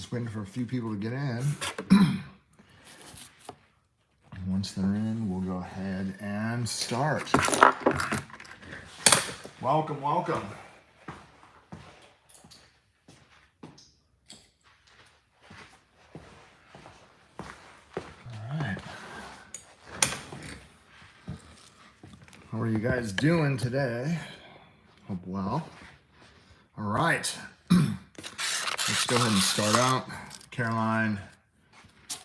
Just waiting for a few people to get in. Once they're in, we'll go ahead and start. Welcome, welcome. All right. How are you guys doing today? Hope well. All right. Let's go ahead and start out. Caroline,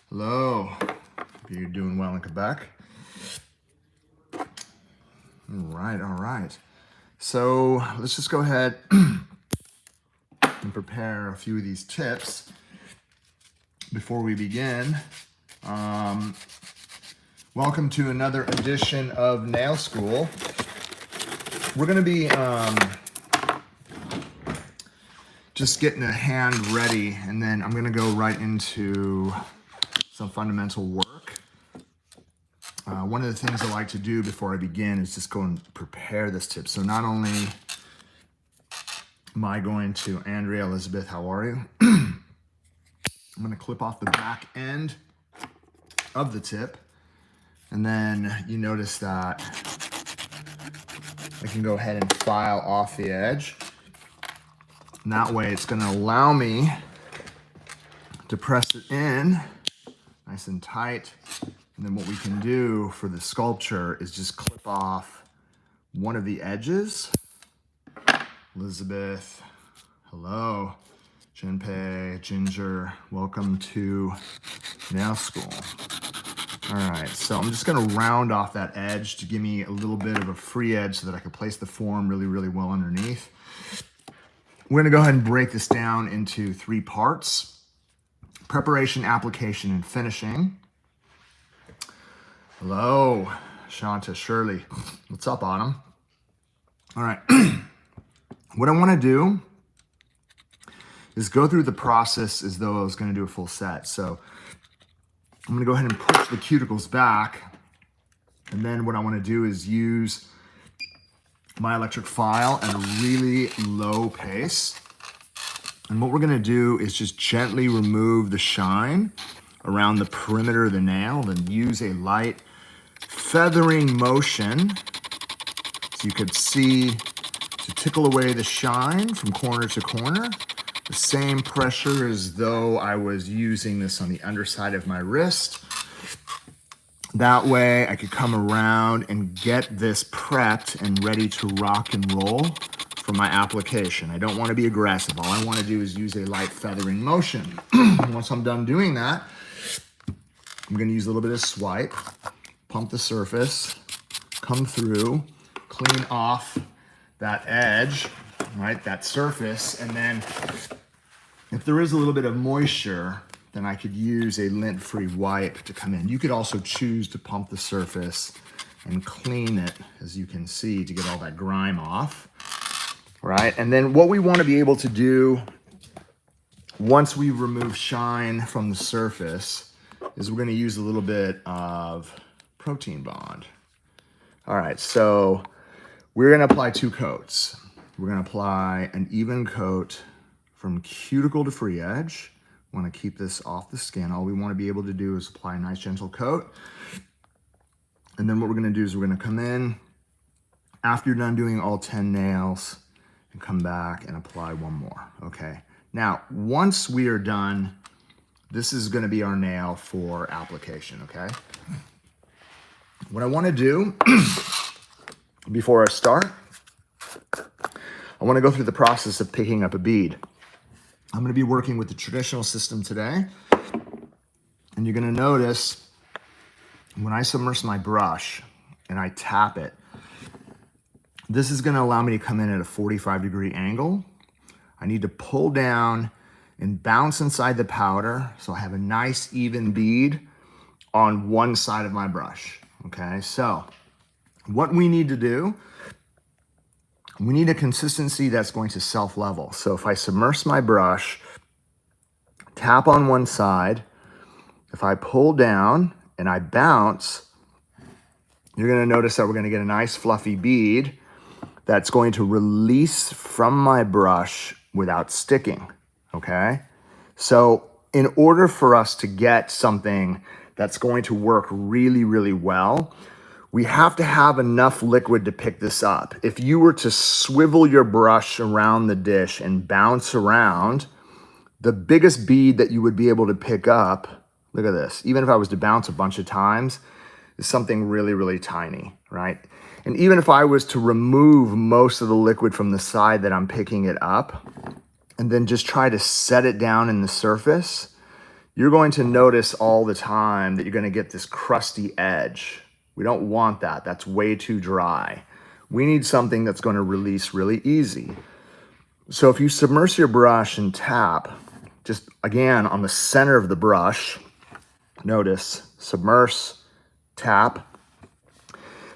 hello. Hope you're doing well in Quebec. All right. So let's just go ahead and prepare a few of these tips before we begin. Welcome to another edition of Nail School. We're going to be just getting a hand ready, and then I'm going to go right into some fundamental work. One of the things I like to do before I begin is just go and prepare this tip. So not only am I going to, Andrea, Elizabeth, how are you? I'm going to clip off the back end of the tip, and then you notice that I can go ahead and file off the edge. And that way it's going to allow me to press it in nice and tight. And then what we can do for the sculpture is just clip off one of the edges. Elizabeth, hello. Jinpei, Ginger, welcome to Nail School. All right, so I'm just gonna round off that edge to give me a little bit of a free edge so that I can place the form really, really well underneath. We're gonna go ahead and break this down into 3 parts: preparation, application, and finishing. Hello, Shanta, Shirley. What's up, Autumn? All right, what I wanna do is go through the process as though I was gonna do a full set. So I'm gonna go ahead and push the cuticles back, and then what I wanna do is use my electric file at a really low pace. And what we're gonna do is just gently remove the shine around the perimeter of the nail, then use a light feathering motion, so you could see, to tickle away the shine from corner to corner. The same pressure as though I was using this on the underside of my wrist. That way I could come around and get this prepped and ready to rock and roll for my application. I don't want to be aggressive. All I want to do is use a light feathering motion. Once I'm done doing that, I'm going to use a little bit of swipe, pump the surface, come through, clean off that edge, right, that surface, and then if there is a little bit of moisture, then I could use a lint-free wipe to come in. You could also choose to pump the surface and clean it, as you can see, to get all that grime off, right? And then what we want to be able to do once we remove shine from the surface is we're going to use a little bit of protein bond. All right, so we're going to apply 2 coats. We're going to apply an even coat from cuticle to free edge. Want to keep this off the skin. All we want to be able to do is apply a nice gentle coat. And then what we're going to do is we're going to come in after you're done doing all 10 nails and come back and apply 1 more. Okay. Now, once we are done, this is going to be our nail for application. Okay. What I want to do before I start, I want to go through the process of picking up a bead. I'm going to be working with the traditional system today, and you're going to notice when I submerge my brush and I tap it, this is going to allow me to come in at a 45-degree angle. I need to pull down and bounce inside the powder so I have a nice even bead on one side of my brush. Okay, so what we need to do, we need a consistency that's going to self-level. So if I submerge my brush, tap on one side, if I pull down and I bounce, you're going to notice that we're going to get a nice fluffy bead that's going to release from my brush without sticking, okay? So in order for us to get something that's going to work really, really well, we have to have enough liquid to pick this up. If you were to swivel your brush around the dish and bounce around, the biggest bead that you would be able to pick up, look at this, even if I was to bounce a bunch of times, is something really, really tiny, right? And even if I was to remove most of the liquid from the side that I'm picking it up, and then just try to set it down in the surface, you're going to notice all the time that you're going to get this crusty edge. We don't want that. That's way too dry. We need something that's going to release really easy. So if you submerge your brush and tap, just again on the center of the brush, notice submerge, tap.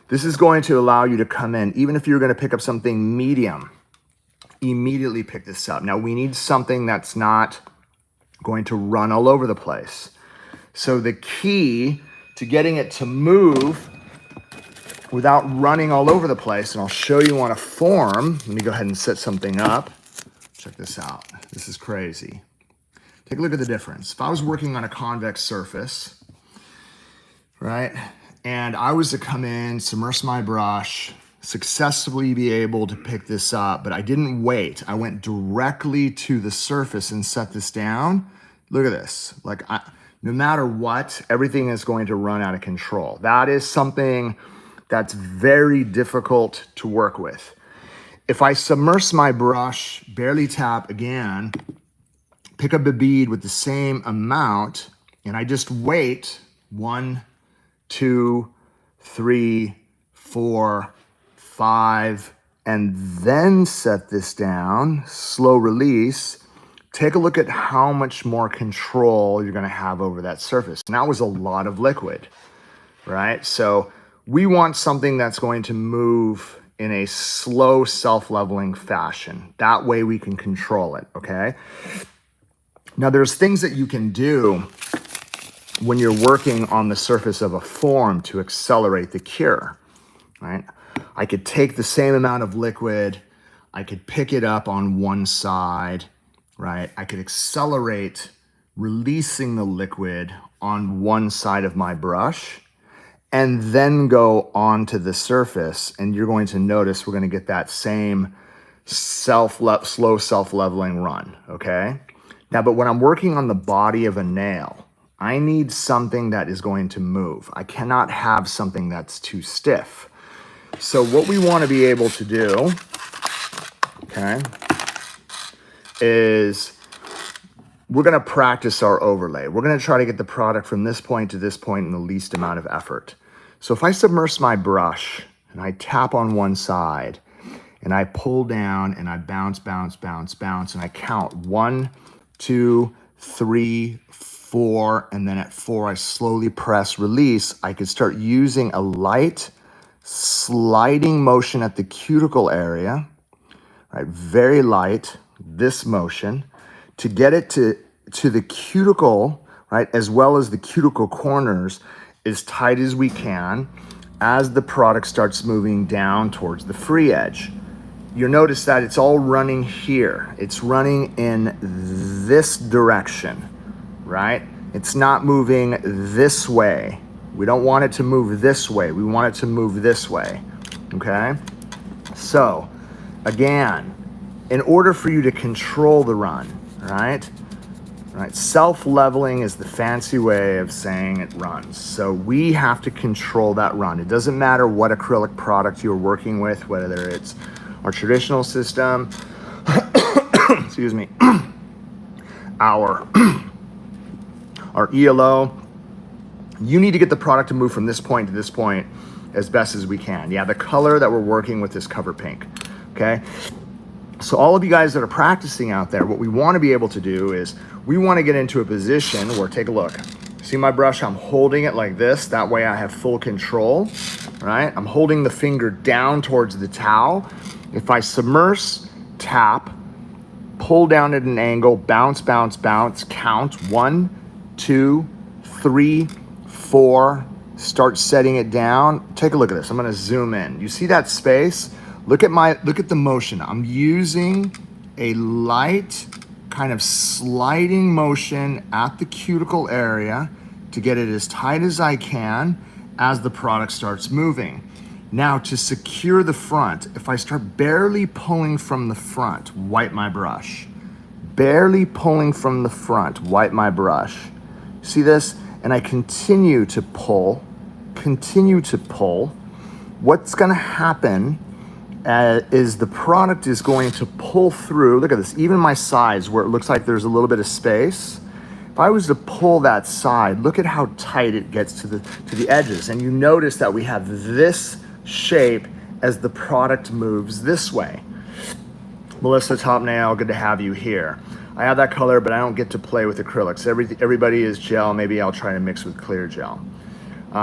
This is going to allow you to come in, even if you're going to pick up something medium, immediately pick this up. Now we need something that's not going to run all over the place. So the key to getting it to move without running all over the place, and I'll show you on a form. Let me go ahead and set something up. Check this out. This is crazy. Take a look at the difference. If I was working on a convex surface, right, and I was to come in, submerge my brush, successfully be able to pick this up, but I didn't wait. I went directly to the surface and set this down. Look at this. Like, no matter what, everything is going to run out of control. That is something that's very difficult to work with. If I submerge my brush, barely tap again, pick up a bead with the same amount, and I just wait 1, 2, 3, 4, 5, and then set this down, slow release, take a look at how much more control you're gonna have over that surface. And that was a lot of liquid, right? So we want something that's going to move in a slow, self-leveling fashion. That way we can control it, okay? Now there's things that you can do when you're working on the surface of a form to accelerate the cure, right? I could take the same amount of liquid, I could pick it up on one side, right? I could accelerate releasing the liquid on one side of my brush and then go onto the surface, and you're going to notice we're going to get that same slow self-leveling run, okay? Now, but when I'm working on the body of a nail, I need something that is going to move. I cannot have something that's too stiff. So what we want to be able to do, okay, is we're going to practice our overlay. We're going to try to get the product from this point to this point in the least amount of effort. So if I submerge my brush and I tap on one side and I pull down and I bounce, bounce, bounce, bounce, and I count 1, 2, 3, 4, and then at 4 I slowly press release, I could start using a light sliding motion at the cuticle area, right? Very light, this motion, to get it to the cuticle, right? As well as the cuticle corners as tight as we can as the product starts moving down towards the free edge. You'll notice that it's all running here. It's running in this direction, right? It's not moving this way. We don't want it to move this way. We want it to move this way, okay? So, again, in order for you to control the run, right? Self-leveling is the fancy way of saying it runs. So we have to control that run. It doesn't matter what acrylic product you're working with, whether it's our traditional system, excuse me, our ELO. You need to get the product to move from this point to this point as best as we can. Yeah, the color that we're working with is cover pink, okay? So all of you guys that are practicing out there, what we want to be able to do is we want to get into a position where, take a look. See my brush? I'm holding it like this. That way I have full control, right? I'm holding the finger down towards the towel. If I submerge, tap, pull down at an angle, bounce, bounce, bounce, count 1, 2, 3, 4, start setting it down. Take a look at this. I'm going to zoom in. You see that space? Look at the motion. I'm using a light kind of sliding motion at the cuticle area to get it as tight as I can as the product starts moving. Now to secure the front, if I start barely pulling from the front, wipe my brush. Barely pulling from the front, wipe my brush. See this? And I continue to pull, what's gonna happen is the product is going to pull through. Look at this, even my sides where it looks like there's a little bit of space. If I was to pull that side, look at how tight it gets to the edges. And you notice that we have this shape as the product moves this way. Melissa Top Nail, good to have you here. I have that color, but I don't get to play with acrylics. Everybody is gel. Maybe I'll try to mix with clear gel. You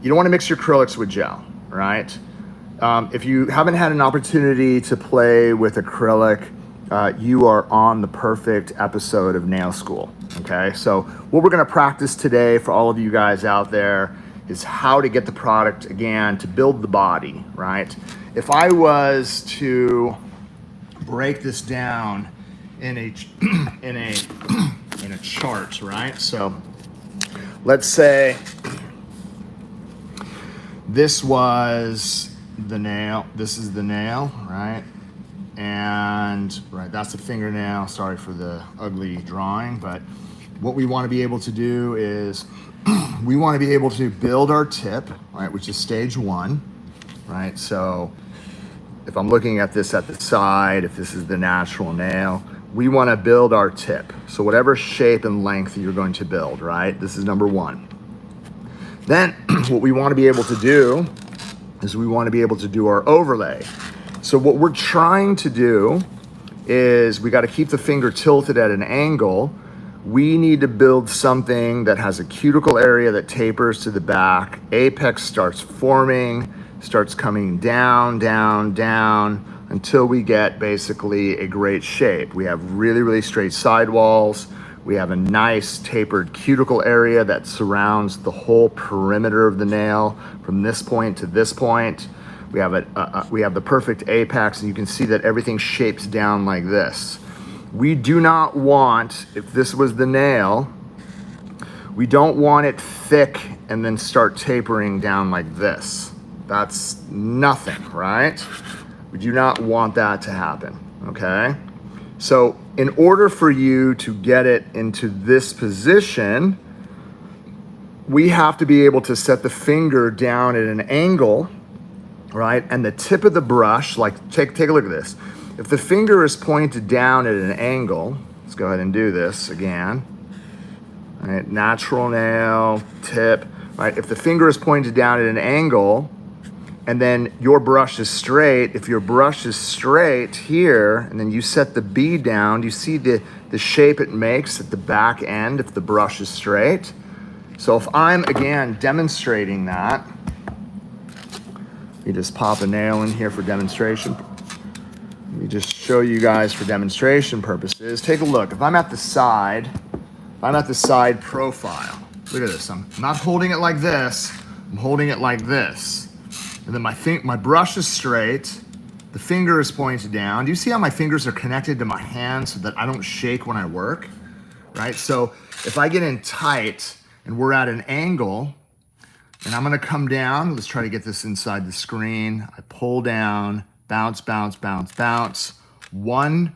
don't want to mix your acrylics with gel, right? If you haven't had an opportunity to play with acrylic, you are on the perfect episode of nail school, okay? So what we're gonna practice today for all of you guys out there is how to get the product, again, to build the body, right? If I was to break this down in a chart, right? So let's say this was the nail, this is the nail, right? And right, that's the fingernail. Sorry for the ugly drawing, but what we want to be able to do is we want to be able to build our tip, right, which is stage one, right? So if I'm looking at this at the side, if this is the natural nail, we want to build our tip. So whatever shape and length you're going to build, right? This is number one. Then what we want to be able to do is we want to be able to do our overlay. So what we're trying to do is we got to keep the finger tilted at an angle. We need to build something that has a cuticle area that tapers to the back. Apex starts forming, starts coming down, down, down, until we get basically a great shape. We have really, really straight sidewalls. We have a nice tapered cuticle area that surrounds the whole perimeter of the nail from this point to this point. We have the perfect apex, and you can see that everything shapes down like this. We do not want, if this was the nail, we don't want it thick and then start tapering down like this. That's nothing, right? We do not want that to happen, okay? So in order for you to get it into this position, we have to be able to set the finger down at an angle, right? And the tip of the brush, like take a look at this. If the finger is pointed down at an angle, let's go ahead and do this again. All right, natural nail, tip, right? If the finger is pointed down at an angle and then your brush is straight, if your brush is straight here and then you set the bead down, do you see the shape it makes at the back end if the brush is straight? So if I'm, again, demonstrating that, you just pop a nail in here for demonstration. Let me just show you guys for demonstration purposes. Take a look. If I'm at the side, profile, look at this. I'm not holding it like this. I'm holding it like this. And then my brush is straight. The finger is pointed down. Do you see how my fingers are connected to my hand so that I don't shake when I work? Right? So if I get in tight and we're at an angle, and I'm gonna come down, let's try to get this inside the screen. I pull down, bounce, bounce, bounce, bounce. 1,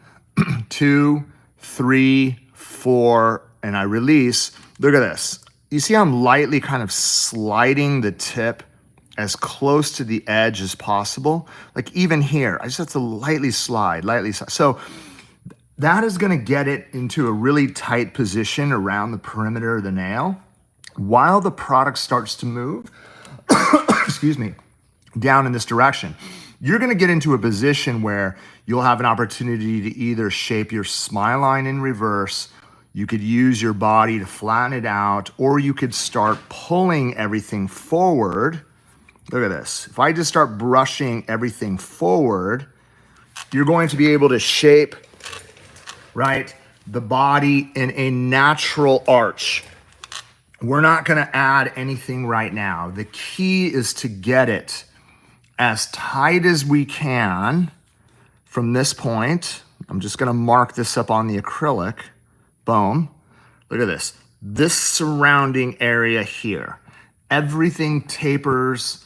2, 3, 4, and I release. Look at this. You see I'm lightly kind of sliding the tip as close to the edge as possible. Like even here, I just have to lightly slide, So that is gonna get it into a really tight position around the perimeter of the nail. While the product starts to move, excuse me, down in this direction, you're gonna get into a position where you'll have an opportunity to either shape your smile line in reverse, you could use your body to flatten it out, or you could start pulling everything forward. Look at this. If I just start brushing everything forward, you're going to be able to shape, right, the body in a natural arch. We're not gonna add anything right now. The key is to get it as tight as we can from this point. I'm just gonna mark this up on the acrylic. Boom. Look at this. This surrounding area here, everything tapers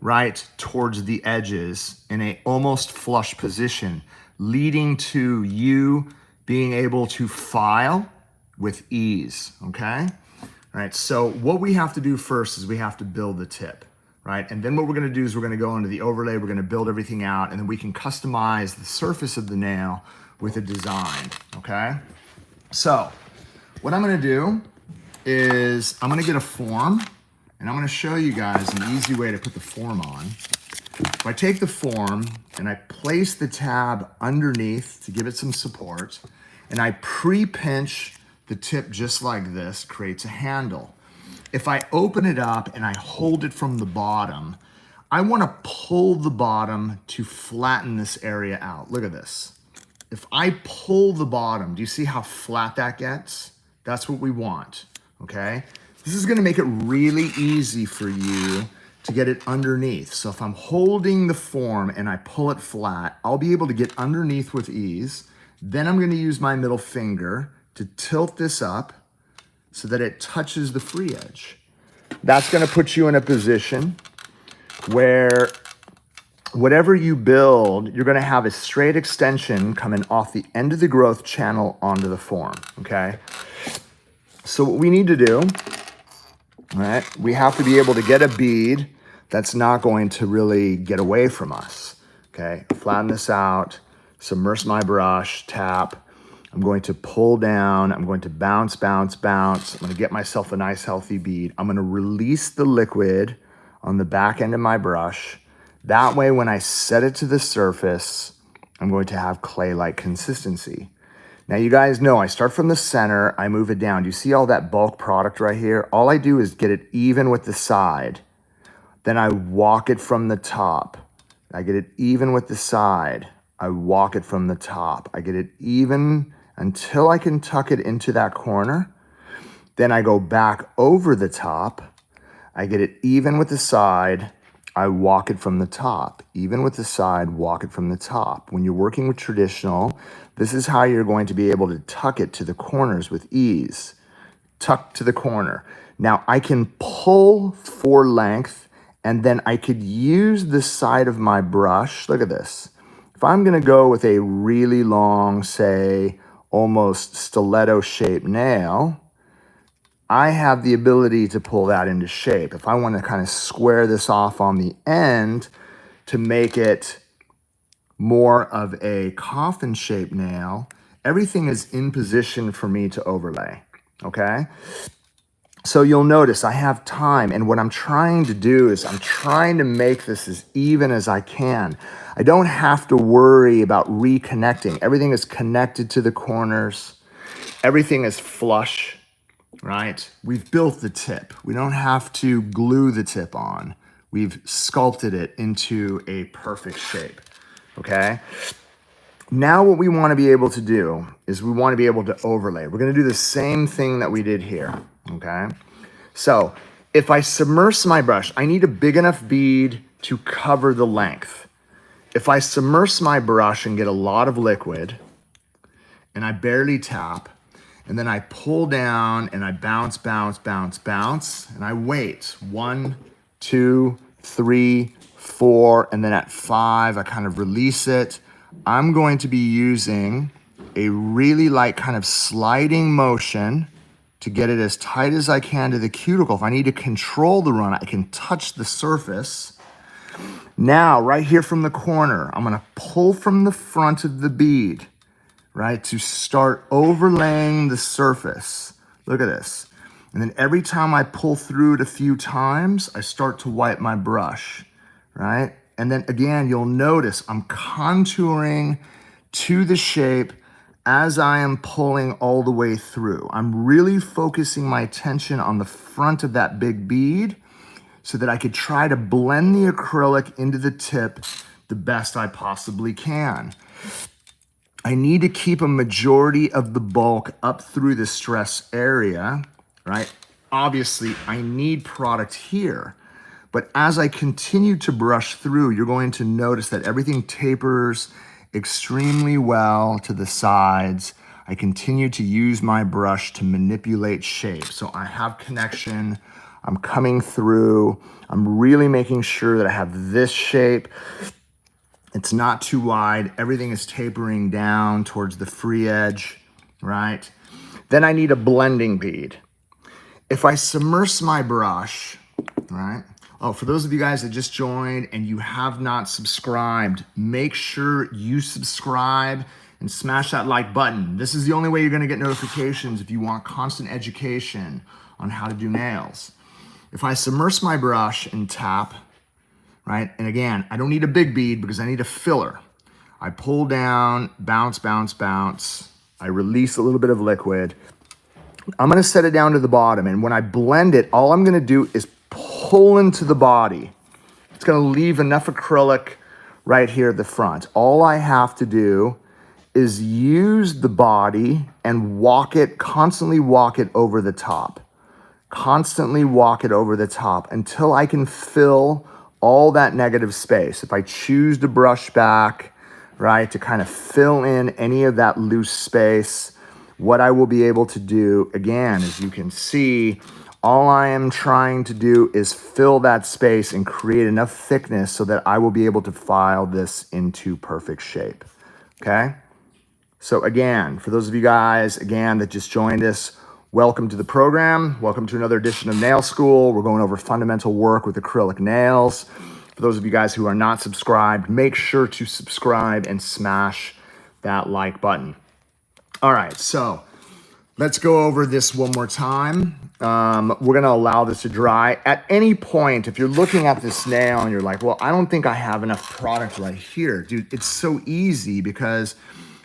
right towards the edges in a almost flush position, leading to you being able to file with ease, okay? All right, so what we have to do first is we have to build the tip, right? And then what we're gonna do is we're gonna go into the overlay, we're gonna build everything out, and then we can customize the surface of the nail with a design, okay? So what I'm gonna do is I'm gonna get a form, and I'm gonna show you guys an easy way to put the form on. If I take the form and I place the tab underneath to give it some support, and I pre-pinch the tip just like this, creates a handle. If I open it up and I hold it from the bottom, I wanna pull the bottom to flatten this area out. Look at this. If I pull the bottom, do you see how flat that gets? That's what we want, okay? This is gonna make it really easy for you to get it underneath. So if I'm holding the form and I pull it flat, I'll be able to get underneath with ease. Then I'm gonna use my middle finger to tilt this up so that it touches the free edge. That's gonna put you in a position where whatever you build, you're gonna have a straight extension coming off the end of the growth channel onto the form, okay? So what we need to do, all right, we have to be able to get a bead that's not going to really get away from us, okay? Flatten this out, submerge my brush, tap. I'm going to pull down, I'm going to bounce, bounce, bounce. I'm gonna get myself a nice healthy bead. I'm gonna release the liquid on the back end of my brush. That way, when I set it to the surface, I'm going to have clay-like consistency. Now, you guys know I start from the center, I move it down. Do you see all that bulk product right here? All I do is get it even with the side. Then I walk it from the top. I get it even with the side. I walk it from the top. I get it even until I can tuck it into that corner. Then I go back over the top. I get it even with the side. I walk it from the top, even with the side, walk it from the top. When you're working with traditional, this is how you're going to be able to tuck it to the corners with ease. Tuck to the corner. Now I can pull for length, and then I could use the side of my brush. Look at this. If I'm gonna go with a really long, say, almost stiletto shaped nail, I have the ability to pull that into shape. If I want to kind of square this off on the end to make it more of a coffin shaped nail, everything is in position for me to overlay, okay? So you'll notice I have time, and what I'm trying to do is I'm trying to make this as even as I can. I don't have to worry about reconnecting. Everything is connected to the corners. Everything is flush. Right? We've built the tip. We don't have to glue the tip on. We've sculpted it into a perfect shape, okay? Now what we want to be able to do is we want to be able to overlay. We're going to do the same thing that we did here, okay? So if I submerge my brush, I need a big enough bead to cover the length. If I submerge my brush and get a lot of liquid, and I barely tap, and then I pull down and I bounce, bounce, bounce, bounce, and I wait. 1, 2, 3, 4, and then at 5, I kind of release it. I'm going to be using a really light kind of sliding motion to get it as tight as I can to the cuticle. If I need to control the run, I can touch the surface. Now, right here from the corner, I'm gonna pull from the front of the bead, right, to start overlaying the surface. Look at this. And then every time I pull through it a few times, I start to wipe my brush, right? And then again, you'll notice I'm contouring to the shape as I am pulling all the way through. I'm really focusing my attention on the front of that big bead so that I could try to blend the acrylic into the tip the best I possibly can. I need to keep a majority of the bulk up through the stress area, right? Obviously, I need product here. But as I continue to brush through, you're going to notice that everything tapers extremely well to the sides. I continue to use my brush to manipulate shape. So I have connection, I'm coming through, I'm really making sure that I have this shape. It's not too wide, everything is tapering down towards the free edge, right? Then I need a blending bead. If I submerge my brush, right? Oh, for those of you guys that just joined and you have not subscribed, make sure you subscribe and smash that like button. This is the only way you're gonna get notifications if you want constant education on how to do nails. If I submerge my brush and tap, right? And again, I don't need a big bead because I need a filler. I pull down, bounce, bounce, bounce. I release a little bit of liquid. I'm gonna set it down to the bottom, and when I blend it, all I'm gonna do is pull into the body. It's gonna leave enough acrylic right here at the front. All I have to do is use the body and walk it, constantly walk it over the top. Constantly walk it over the top until I can fill all that negative space. If I choose to brush back, right, to kind of fill in any of that loose space, what I will be able to do, again, as you can see, all I am trying to do is fill that space and create enough thickness so that I will be able to file this into perfect shape, okay? So again, for those of you guys, again, that just joined us, welcome to the program. Welcome to another edition of Nail School. We're going over fundamental work with acrylic nails. For those of you guys who are not subscribed, make sure to subscribe and smash that like button. All right, so let's go over this one more time. We're gonna allow this to dry. At any point, if you're looking at this nail and you're like, well, I don't think I have enough product right here. Dude, it's so easy because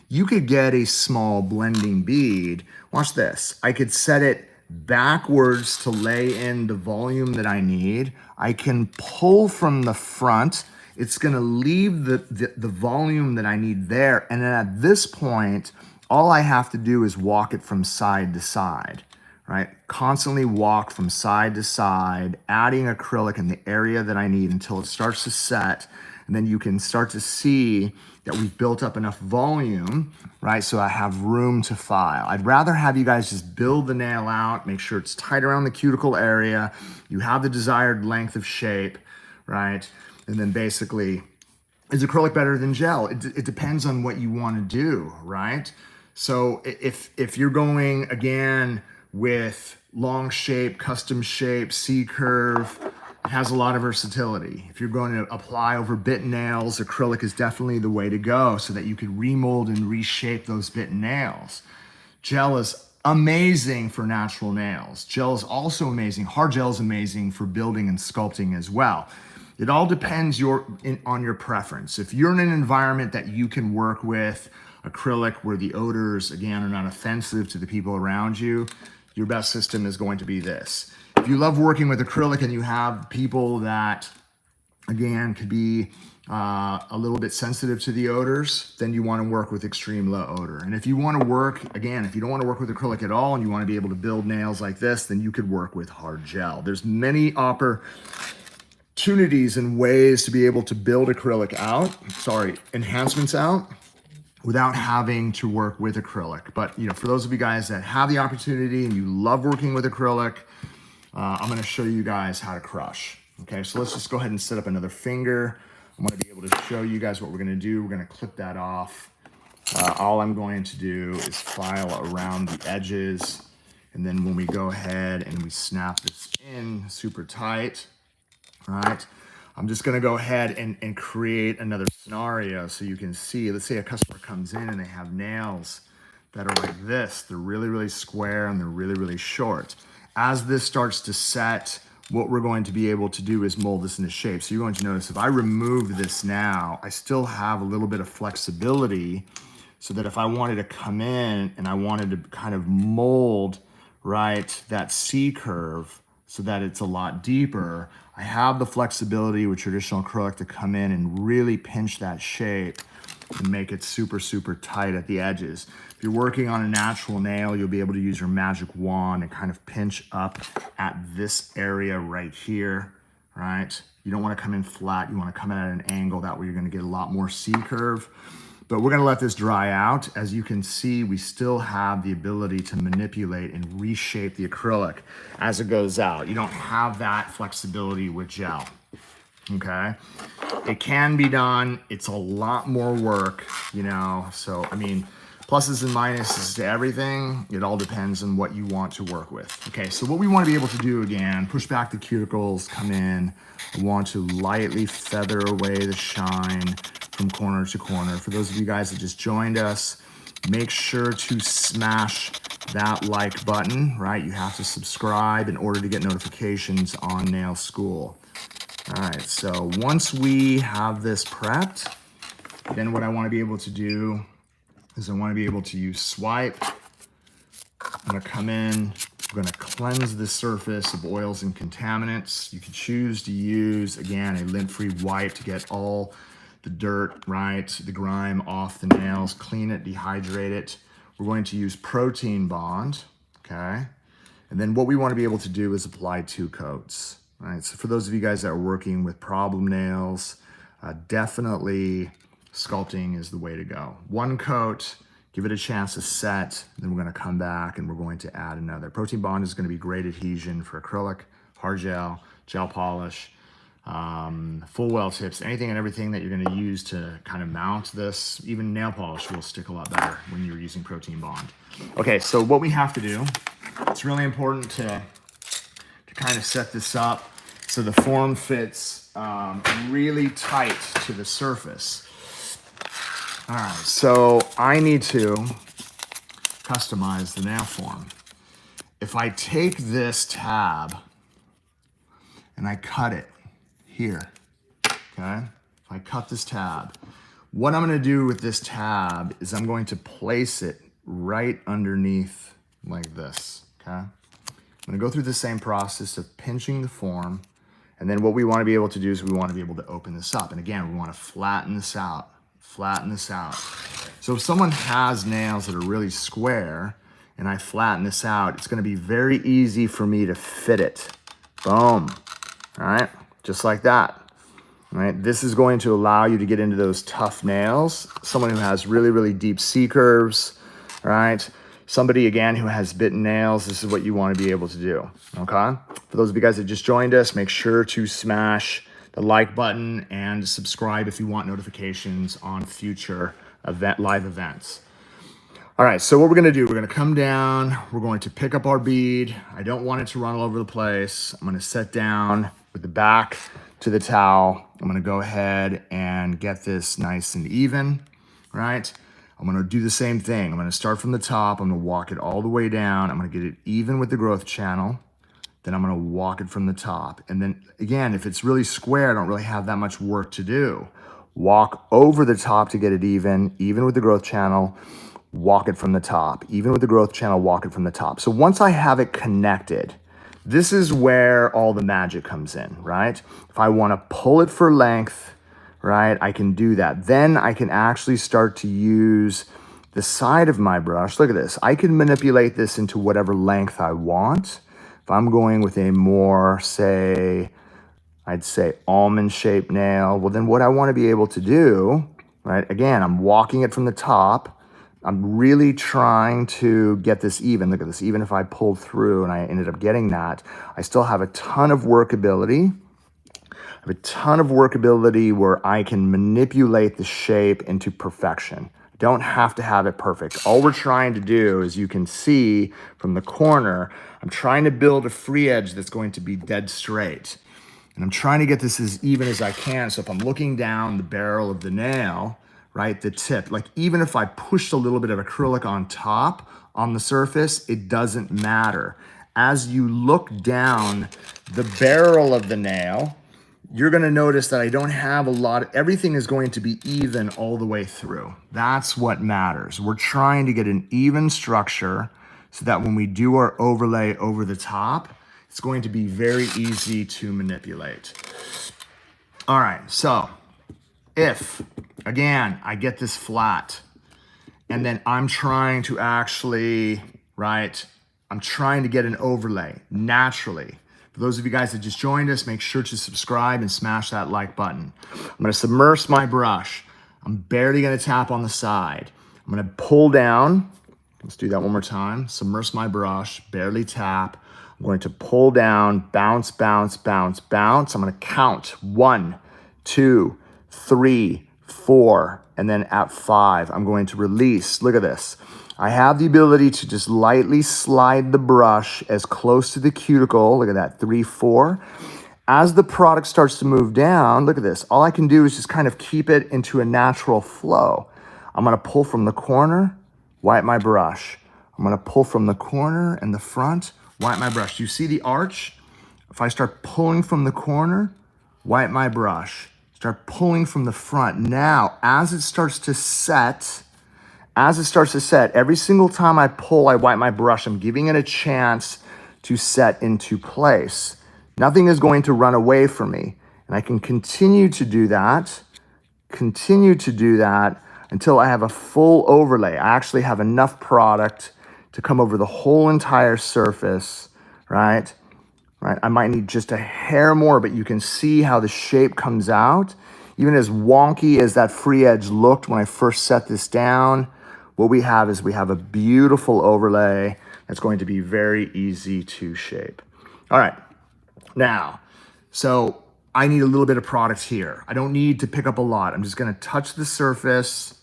you could get a small blending bead. Watch this. I could set it backwards to lay in the volume that I need. I can pull from the front. It's gonna leave the volume that I need there. And then at this point, all I have to do is walk it from side to side, right? Constantly walk from side to side, adding acrylic in the area that I need until it starts to set. And then you can start to see that we've built up enough volume, right? So I have room to file. I'd rather have you guys just build the nail out, make sure it's tight around the cuticle area, you have the desired length of shape, right? And then basically, is acrylic better than gel? It depends on what you want to do, right? So if you're going, again, with long shape, custom shape, C-curve, it has a lot of versatility. If you're going to apply over bit nails, acrylic is definitely the way to go so that you could remold and reshape those bit nails. Gel is amazing for natural nails. Gel is also amazing. Hard gel is amazing for building and sculpting as well. It all depends on your preference. If you're in an environment that you can work with acrylic where the odors, again, are not offensive to the people around you, your best system is going to be this. If you love working with acrylic and you have people that, again, could be a little bit sensitive to the odors, then you want to work with extreme low odor. And if you want to work, again, if you don't want to work with acrylic at all and you want to be able to build nails like this, then you could work with hard gel. There's many opportunities and ways to be able to build acrylic out, enhancements out, without having to work with acrylic. But for those of you guys that have the opportunity and you love working with acrylic, I'm gonna show you guys how to crush. Okay, so let's just go ahead and set up another finger. I'm gonna be able to show you guys what we're gonna do. We're gonna clip that off. All I'm going to do is file around the edges. And then when we go ahead and we snap this in super tight, right? I'm just gonna go ahead and create another scenario so you can see. Let's say a customer comes in and they have nails that are like this. They're really, really square and they're really, really short. As this starts to set, what we're going to be able to do is mold this into shape. So you're going to notice if I remove this now, I still have a little bit of flexibility so that if I wanted to come in and I wanted to kind of mold, right, that C curve so that it's a lot deeper, I have the flexibility with traditional acrylic to come in and really pinch that shape and make it super, super tight at the edges. If you're working on a natural nail, you'll be able to use your magic wand and kind of pinch up at this area right here, right? You don't want to come in flat, you want to come in at an angle, that way you're going to get a lot more C curve. But we're gonna let this dry out. As you can see, we still have the ability to manipulate and reshape the acrylic as it goes out. You don't have that flexibility with gel, okay? It can be done. It's a lot more work, you know? So, I mean, pluses and minuses to everything. It all depends on what you want to work with. Okay, so what we want to be able to do again, push back the cuticles, come in. I want to lightly feather away the shine from corner to corner. For those of you guys that just joined us, make sure to smash that like button, right? You have to subscribe in order to get notifications on Nail School. All right, so once we have this prepped, then what I want to be able to do is I want to be able to use swipe. I'm going to come in, I'm going to cleanse the surface of oils and contaminants. You can choose to use, again, a lint-free wipe to get all the dirt, right, the grime off the nails, clean it, dehydrate it. We're going to use protein bond, okay? And then what we want to be able to do is apply 2 coats, right? So for those of you guys that are working with problem nails, definitely sculpting is the way to go. 1 coat, give it a chance to set, then we're gonna come back and we're going to add another. Protein bond is gonna be great adhesion for acrylic, hard gel, gel polish, full well tips, anything and everything that you're gonna use to kind of mount this. Even nail polish will stick a lot better when you're using protein bond. Okay, so what we have to do, it's really important to kind of set this up so the form fits really tight to the surface. All right, so I need to customize the nail form. If I take this tab and I cut it here, okay? If I cut this tab, what I'm gonna do with this tab is I'm going to place it right underneath like this, okay? I'm gonna go through the same process of pinching the form, and then what we wanna be able to do is we wanna be able to open this up. And again, we wanna flatten this out. Flatten this out. So if someone has nails that are really square and I flatten this out, it's gonna be very easy for me to fit it. Boom, all right? Just like that, all right? This is going to allow you to get into those tough nails. Someone who has really, really deep C curves, all right? Somebody, again, who has bitten nails, this is what you wanna be able to do, okay? For those of you guys that just joined us, make sure to smash the like button and subscribe if you want notifications on future live events. All right, so what we're gonna do, we're gonna come down, we're going to pick up our bead. I don't want it to run all over the place. I'm gonna set down with the back to the towel. I'm gonna go ahead and get this nice and even, right? I'm gonna do the same thing. I'm gonna start from the top, I'm gonna walk it all the way down. I'm gonna get it even with the growth channel. Then I'm gonna walk it from the top. And then again, if it's really square, I don't really have that much work to do. Walk over the top to get it even with the growth channel, walk it from the top. Even with the growth channel, walk it from the top. So once I have it connected, this is where all the magic comes in, right? If I wanna pull it for length, right, I can do that. Then I can actually start to use the side of my brush. Look at this. I can manipulate this into whatever length I want. If I'm going with a more, say, I'd say almond-shaped nail, well then what I want to be able to do, right, again, I'm walking it from the top. I'm really trying to get this even. Look at this. Even if I pulled through and I ended up getting that, I still have a ton of workability. I have a ton of workability where I can manipulate the shape into perfection. Don't have to have it perfect. All we're trying to do, as you can see from the corner, I'm trying to build a free edge that's going to be dead straight. And I'm trying to get this as even as I can. So if I'm looking down the barrel of the nail, right, the tip, like even if I pushed a little bit of acrylic on top on the surface, it doesn't matter. As you look down the barrel of the nail, you're gonna notice that I don't have a lot, everything is going to be even all the way through. That's what matters. We're trying to get an even structure so that when we do our overlay over the top, it's going to be very easy to manipulate. All right, so if, again, I get this flat and then I'm trying to actually, right, I'm trying to get an overlay naturally. For those of you guys that just joined us, make sure to subscribe and smash that like button. I'm gonna submerge my brush. I'm barely gonna tap on the side. I'm gonna pull down. Let's do that one more time. Submerge my brush, barely tap. I'm going to pull down, bounce, bounce, bounce, bounce. I'm gonna count 1, 2, 3, 4, and then at 5, I'm going to release. Look at this. I have the ability to just lightly slide the brush as close to the cuticle. Look at that, 3, 4. As the product starts to move down, look at this. All I can do is just kind of keep it into a natural flow. I'm gonna pull from the corner, wipe my brush. I'm gonna pull from the corner and the front, wipe my brush. Do you see the arch? If I start pulling from the corner, wipe my brush. Start pulling from the front. Now, as it starts to set, every single time I pull, I wipe my brush. I'm giving it a chance to set into place. Nothing is going to run away from me. And I can continue to do that until I have a full overlay. I actually have enough product to come over the whole entire surface, right? I might need just a hair more, but you can see how the shape comes out. Even as wonky as that free edge looked when I first set this down, what we have is we have a beautiful overlay that's going to be very easy to shape. All right. Now, so I need a little bit of product here. I don't need to pick up a lot. I'm just gonna touch the surface,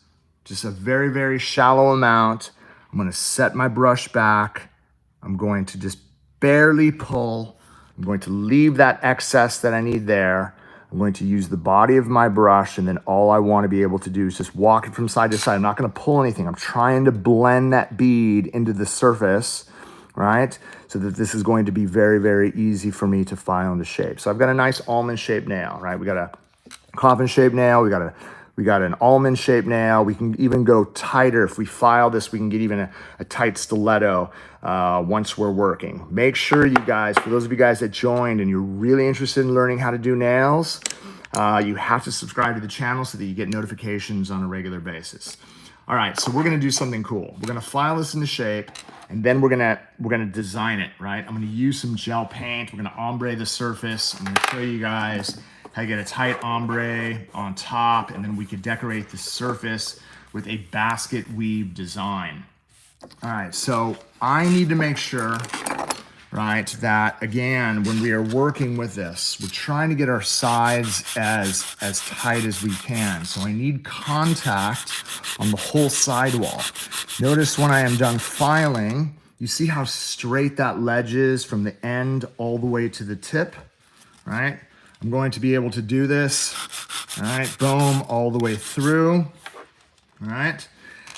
just a very, very shallow amount. I'm gonna set my brush back. I'm going to just barely pull. I'm going to leave that excess that I need there. I'm going to use the body of my brush, and then all I wanna be able to do is just walk it from side to side. I'm not gonna pull anything. I'm trying to blend that bead into the surface, right? So that this is going to be very, very easy for me to file into shape. So I've got a nice almond shaped nail, right? We got a coffin shaped nail. We got an almond shaped nail. We can even go tighter. If we file this, we can get even a tight stiletto once we're working. Make sure you guys, for those of you guys that joined and you're really interested in learning how to do nails, you have to subscribe to the channel so that you get notifications on a regular basis. All right, so we're gonna do something cool. We're gonna file this into shape, and then we're gonna design it, right? I'm gonna use some gel paint. We're gonna ombre the surface. I'm gonna show you guys how you get a tight ombre on top, and then we could decorate the surface with a basket weave design. All right, so I need to make sure, right, that again, when we are working with this, we're trying to get our sides as tight as we can. So I need contact on the whole sidewall. Notice when I am done filing, you see how straight that ledge is from the end all the way to the tip, right? I'm going to be able to do this, all right, boom, all the way through, all right?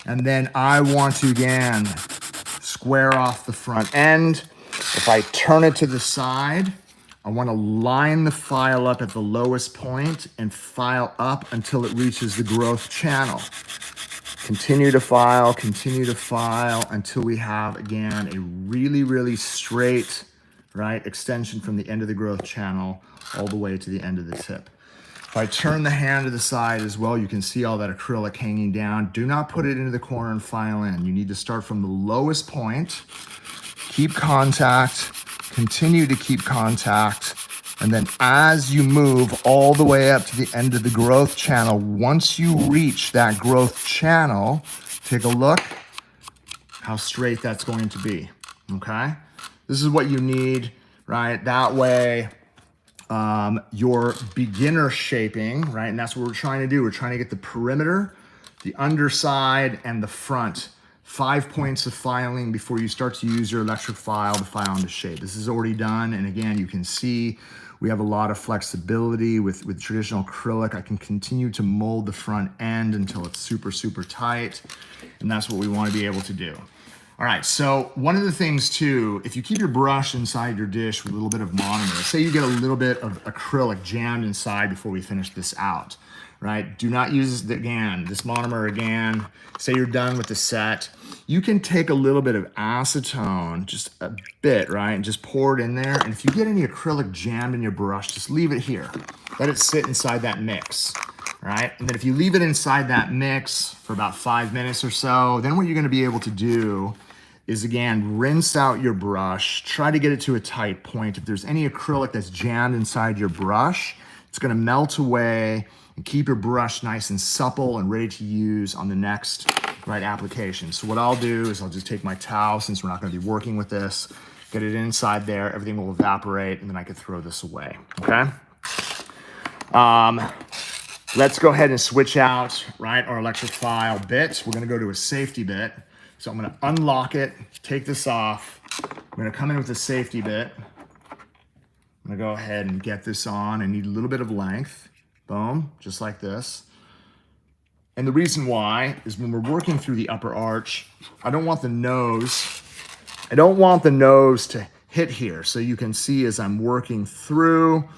And then I want to, again, square off the front end. If I turn it to the side, I want to line the file up at the lowest point and file up until it reaches the growth channel. Continue to file until we have, again, a really, really straight, right, extension from the end of the growth channel all the way to the end of the tip. If I turn the hand to the side as well, you can see all that acrylic hanging down. Do not put it into the corner and file in. You need to start from the lowest point, keep contact, continue to keep contact, and then as you move all the way up to the end of the growth channel, once you reach that growth channel, take a look how straight that's going to be, okay? This is what you need, right? That way, your beginner shaping, right? And that's what we're trying to do. We're trying to get the perimeter, the underside, and the front. 5 points of filing before you start to use your electric file to file into shape. This is already done. And again, you can see we have a lot of flexibility with traditional acrylic. I can continue to mold the front end until it's super, super tight. And that's what we want to be able to do. All right, so one of the things too, if you keep your brush inside your dish with a little bit of monomer, say you get a little bit of acrylic jammed inside before we finish this out, right? Do not use, this monomer again. Say you're done with the set. You can take a little bit of acetone, just a bit, right? And just pour it in there. And if you get any acrylic jammed in your brush, just leave it here. Let it sit inside that mix, right? And then if you leave it inside that mix for about 5 minutes or so, then what you're gonna be able to do is, again, rinse out your brush, try to get it to a tight point. If there's any acrylic that's jammed inside your brush, It's gonna melt away and keep your brush nice and supple and ready to use on the next application. So what I'll do is I'll just take my towel, since we're not gonna be working with this, get it inside there, everything will evaporate, and then I can throw this away, okay? Let's go ahead and switch out, our electric file bit. We're gonna go to a safety bit. So I'm gonna unlock it, take this off. I'm gonna come in with a safety bit. I'm gonna go ahead and get this on. I need a little bit of length. Boom, just like this. And the reason why is when we're working through the upper arch, I don't want the nose to hit here. So you can see as I'm working through,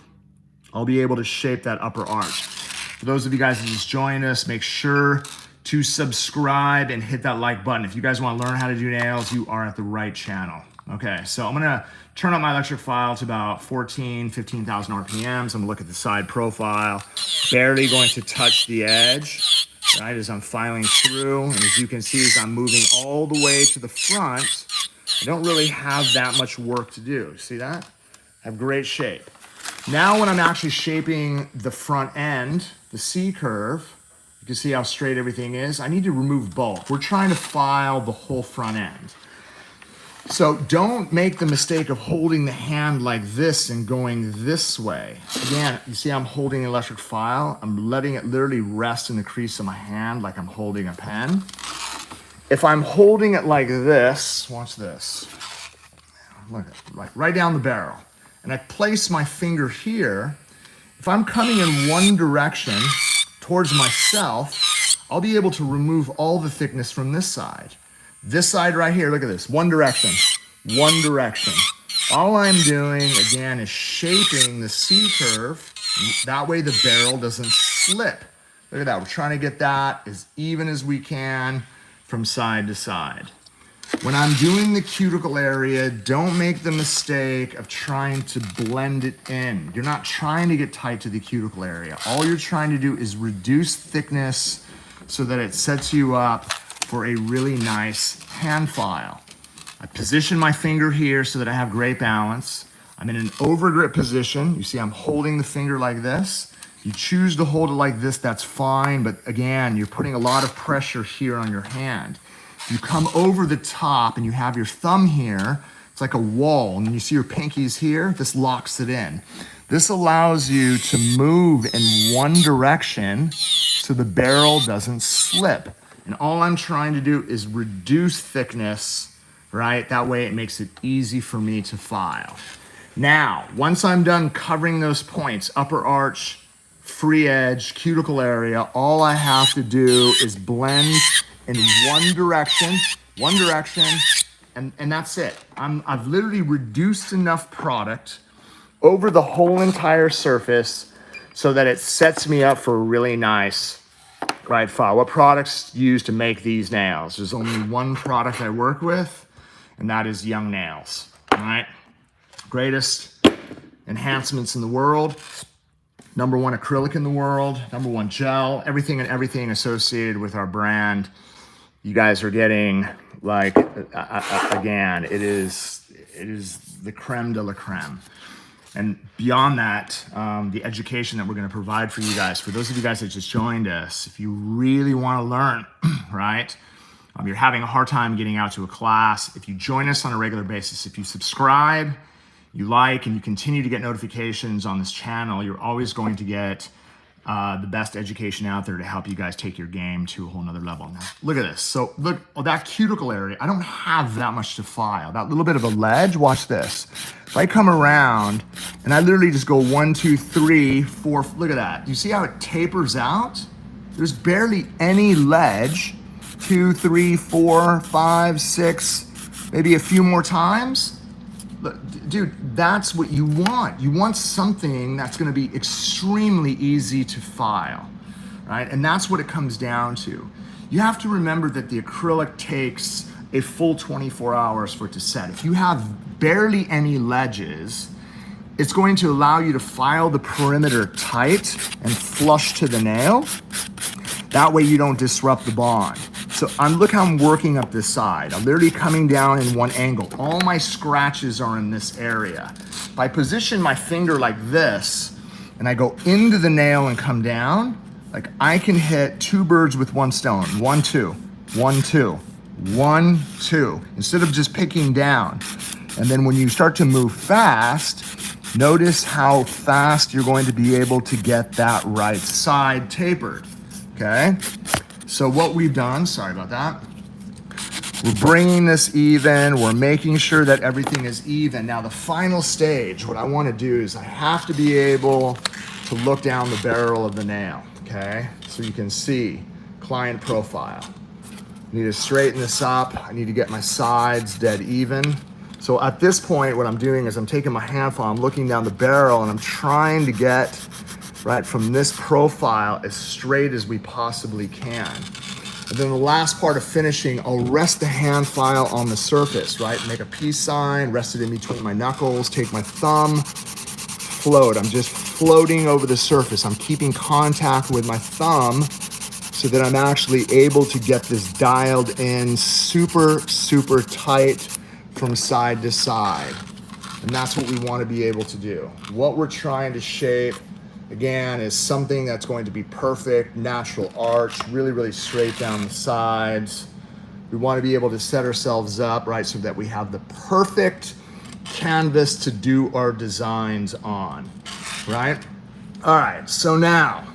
I'll be able to shape that upper arch. For those of you guys that just joined us, make sure to subscribe and hit that like button. If you guys want to learn how to do nails, you are at the right channel. Okay, so I'm gonna turn up my electric file to about 15,000 RPMs. I'm gonna look at the side profile, barely going to touch the edge, as I'm filing through. And as you can see, as I'm moving all the way to the front, I don't really have that much work to do. See that? I have great shape. Now when I'm actually shaping the front end, the C curve, you can see how straight everything is. I need to remove bulk. We're trying to file the whole front end. So don't make the mistake of holding the hand like this and going this way. Again, you see I'm holding the electric file. I'm letting it literally rest in the crease of my hand like I'm holding a pen. If I'm holding it like this, watch this. Look, right down the barrel. And I place my finger here. If I'm coming in one direction towards myself, I'll be able to remove all the thickness from this side. This side right here, look at this, one direction. All I'm doing, again, is shaping the C curve. That way the barrel doesn't slip. Look at that, we're trying to get that as even as we can from side to side. When I'm doing the cuticle area, don't make the mistake of trying to blend it in. You're not trying to get tight to the cuticle area. All you're trying to do is reduce thickness so that it sets you up for a really nice hand file. I position my finger here so that I have great balance. I'm in an over grip position. You see I'm holding the finger like this. If you choose to hold it like this, that's fine, but again, you're putting a lot of pressure here on your hand. If you come over the top and you have your thumb here, it's like a wall, and you see your pinkies here, this locks it in. This allows you to move in one direction so the barrel doesn't slip. And all I'm trying to do is reduce thickness, That way it makes it easy for me to file. Now, once I'm done covering those points, upper arch, free edge, cuticle area, all I have to do is blend in one direction, and that's it. I've literally reduced enough product over the whole entire surface so that it sets me up for a really nice file. What products used to make these nails? There's only one product I work with, and that is Young Nails. All right, greatest enhancements in the world, #1 acrylic in the world, #1 gel, everything associated with our brand. You guys are getting again, it is the creme de la creme. And beyond that, the education that we're going to provide for you guys, for those of you guys that just joined us, if you really want to learn, you're having a hard time getting out to a class, if you join us on a regular basis, if you subscribe, you like, and you continue to get notifications on this channel, you're always going to get the best education out there to help you guys take your game to a whole nother level. Now, look at this. So look, that cuticle area, I don't have that much to file. That little bit of a ledge, watch this. If I come around and I literally just go 1, 2, 3, 4, look at that. You see how it tapers out? There's barely any ledge. 2, 3, 4, 5, 6, maybe a few more times. Look, dude, that's what you want. You want something that's going to be extremely easy to file, And that's what it comes down to. You have to remember that the acrylic takes a full 24 hours for it to set. If you have barely any ledges, it's going to allow you to file the perimeter tight and flush to the nail. That way you don't disrupt the bond. So look how I'm working up this side. I'm literally coming down in one angle. All my scratches are in this area. If I position my finger like this, and I go into the nail and come down, like I can hit 2 birds with 1 stone. 1, 2, 1, 2, 1, 2, instead of just picking down. And then when you start to move fast, notice how fast you're going to be able to get that right side tapered, okay? So what we've done, sorry about that, we're bringing this even, we're making sure that everything is even. Now the final stage, what I wanna do is I have to be able to look down the barrel of the nail, okay? So you can see client profile. I need to straighten this up. I need to get my sides dead even. So at this point, what I'm doing is I'm taking my hand file, I'm looking down the barrel, and I'm trying to get, right, from this profile as straight as we possibly can. And then the last part of finishing, I'll rest the hand file on the surface, right? Make a peace sign, rest it in between my knuckles, take my thumb, float. I'm just floating over the surface. I'm keeping contact with my thumb so that I'm actually able to get this dialed in super, super tight from side to side. And that's what we want to be able to do. What we're trying to shape, again, is something that's going to be perfect, natural arch, really, really straight down the sides. We want to be able to set ourselves up, right, so that we have the perfect canvas to do our designs on, right? All right, so now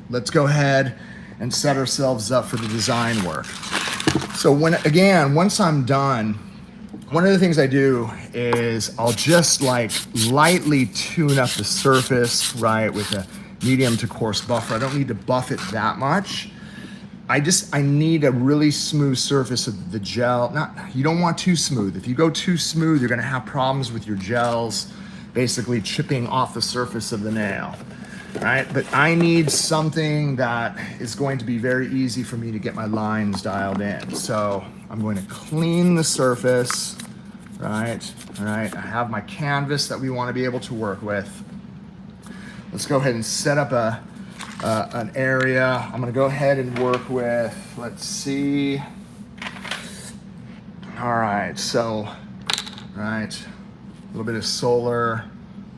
let's go ahead and set ourselves up for the design work. So once I'm done, one of the things I do is I'll just like lightly tune up the surface, right, with a medium to coarse buffer. I don't need to buff it that much. I need a really smooth surface of the gel. You don't want too smooth. If you go too smooth, you're gonna have problems with your gels basically chipping off the surface of the nail, right? But I need something that is going to be very easy for me to get my lines dialed in. So I'm going to clean the surface, right? All right, I have my canvas that we want to be able to work with. Let's go ahead and set up an area. I'm going to go ahead and work with, let's see. All right, so, right, a little bit of solar,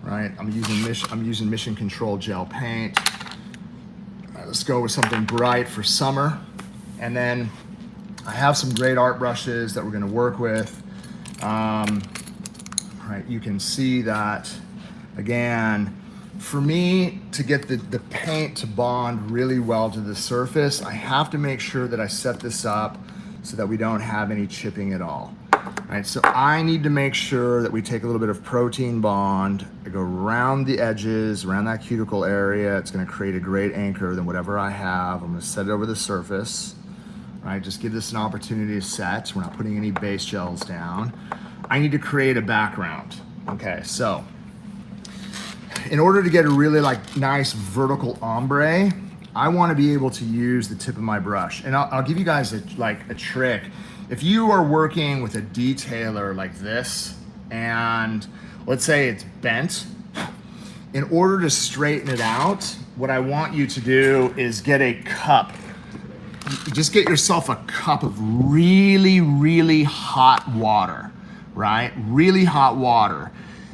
right? I'm using Mission Control gel paint. All right, let's go with something bright for summer. And then I have some great art brushes that we're gonna work with. Right, you can see that, again, for me to get the paint to bond really well to the surface, I have to make sure that I set this up so that we don't have any chipping at all. Right, so I need to make sure that we take a little bit of protein bond, I go around the edges, around that cuticle area. It's gonna create a great anchor than whatever I have. I'm gonna set it over the surface. Right, just give this an opportunity to set. We're not putting any base gels down. I need to create a background. Okay, so in order to get a really nice vertical ombre, I want to be able to use the tip of my brush. And I'll give you guys a trick. If you are working with a detailer like this, and let's say it's bent, in order to straighten it out, what I want you to do is get a cup. Just get yourself a cup of really, really hot water, right? Really hot water.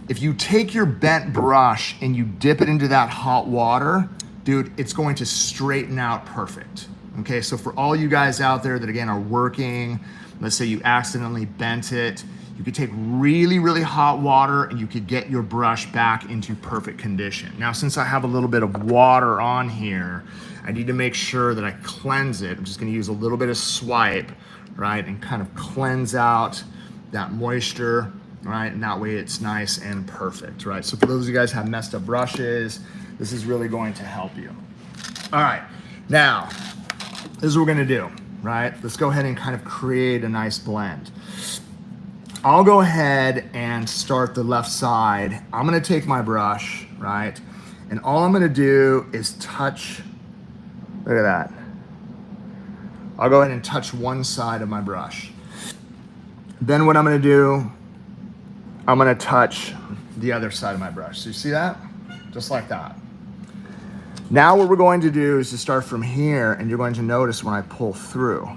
If you take your bent brush and you dip it into that hot water, dude, it's going to straighten out perfect. Okay, so for all you guys out there that again are working, let's say you accidentally bent it, you could take really, really hot water and you could get your brush back into perfect condition. Now, since I have a little bit of water on here, I need to make sure that I cleanse it. I'm just gonna use a little bit of swipe, right, and kind of cleanse out that moisture, right, and that way it's nice and perfect, right? So for those of you guys who have messed up brushes, this is really going to help you. All right, now, this is what we're gonna do, right? Let's go ahead and kind of create a nice blend. I'll go ahead and start the left side. I'm gonna take my brush, right? And all I'm gonna do is touch, look at that. I'll go ahead and touch one side of my brush. Then what I'm gonna do, I'm gonna touch the other side of my brush. So you see that? Just like that. Now what we're going to do is to start from here, and you're going to notice when I pull through.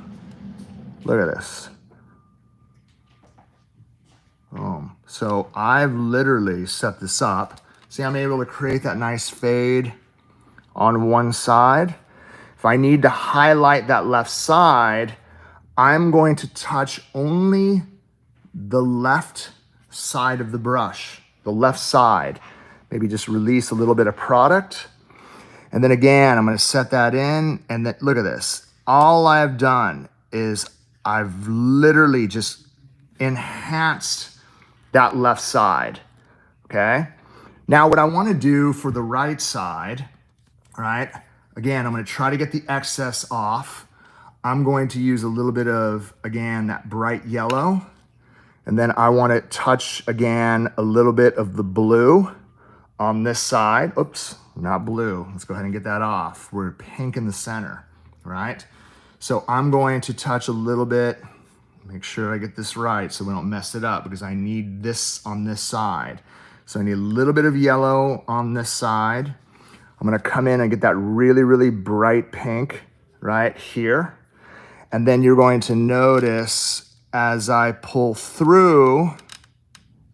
Look at this. Boom. So I've literally set this up See, I'm able to create that nice fade on one side. If I need to highlight that left side, I'm going to touch only the left side of the brush, the left side. Maybe just release a little bit of product. And then again, I'm gonna set that in, and then look at this. All I've done is I've literally just enhanced that left side, okay? Now what I wanna do for the right side, right? Again, I'm gonna try to get the excess off. I'm going to use a little bit of, again, that bright yellow. And then I wanna touch, again, a little bit of the blue on this side. Oops, not blue. Let's go ahead and get that off. We're pink in the center, right? So I'm going to touch a little bit, make sure I get this right so we don't mess it up, because I need this on this side. So I need a little bit of yellow on this side. I'm gonna come in and get that really, really bright pink right here. And then you're going to notice as I pull through,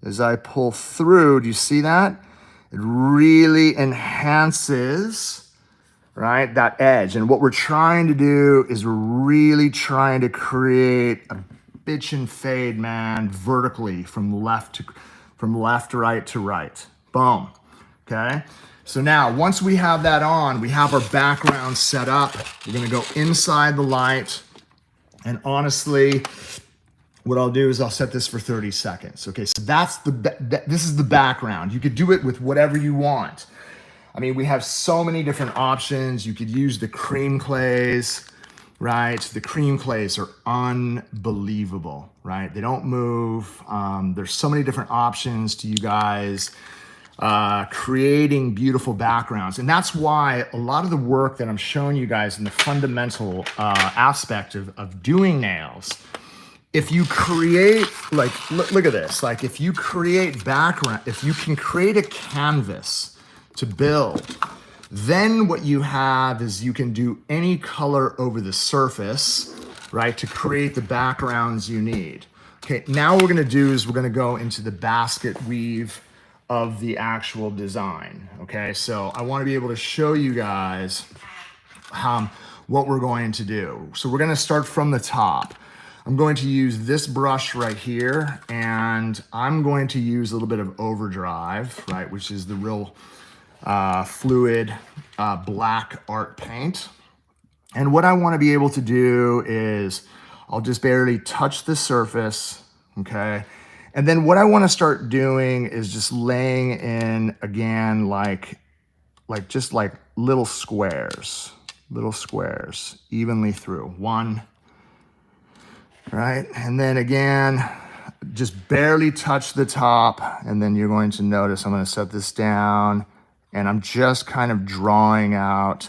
do you see that? It really enhances, right, that edge. And what we're trying to do is we're really trying to create a bitchin' fade, man, vertically from left to right. Boom, okay? So now, once we have that on, we have our background set up. We're gonna go inside the light. And honestly, what I'll do is I'll set this for 30 seconds. Okay, so this is the background. You could do it with whatever you want. I mean, we have so many different options. You could use the cream clays, right? The cream clays are unbelievable, right? They don't move. There's so many different options to you guys creating beautiful backgrounds. And that's why a lot of the work that I'm showing you guys in the fundamental aspect of doing nails, if you create, like, look at this, like if you create background, if you can create a canvas to build, then what you have is you can do any color over the surface, right, to create the backgrounds you need. Okay, now what we're gonna do is we're gonna go into the basket weave of the actual design, okay? So I wanna be able to show you guys what we're going to do. So we're gonna start from the top. I'm going to use this brush right here, and I'm going to use a little bit of overdrive, right, which is the real fluid black art paint. And what I want to be able to do is I'll just barely touch the surface, okay? And then what I want to start doing is just laying in, again, like just like little squares, evenly through. One, right? And then again, just barely touch the top, and then you're going to notice I'm going to set this down, and I'm just kind of drawing out,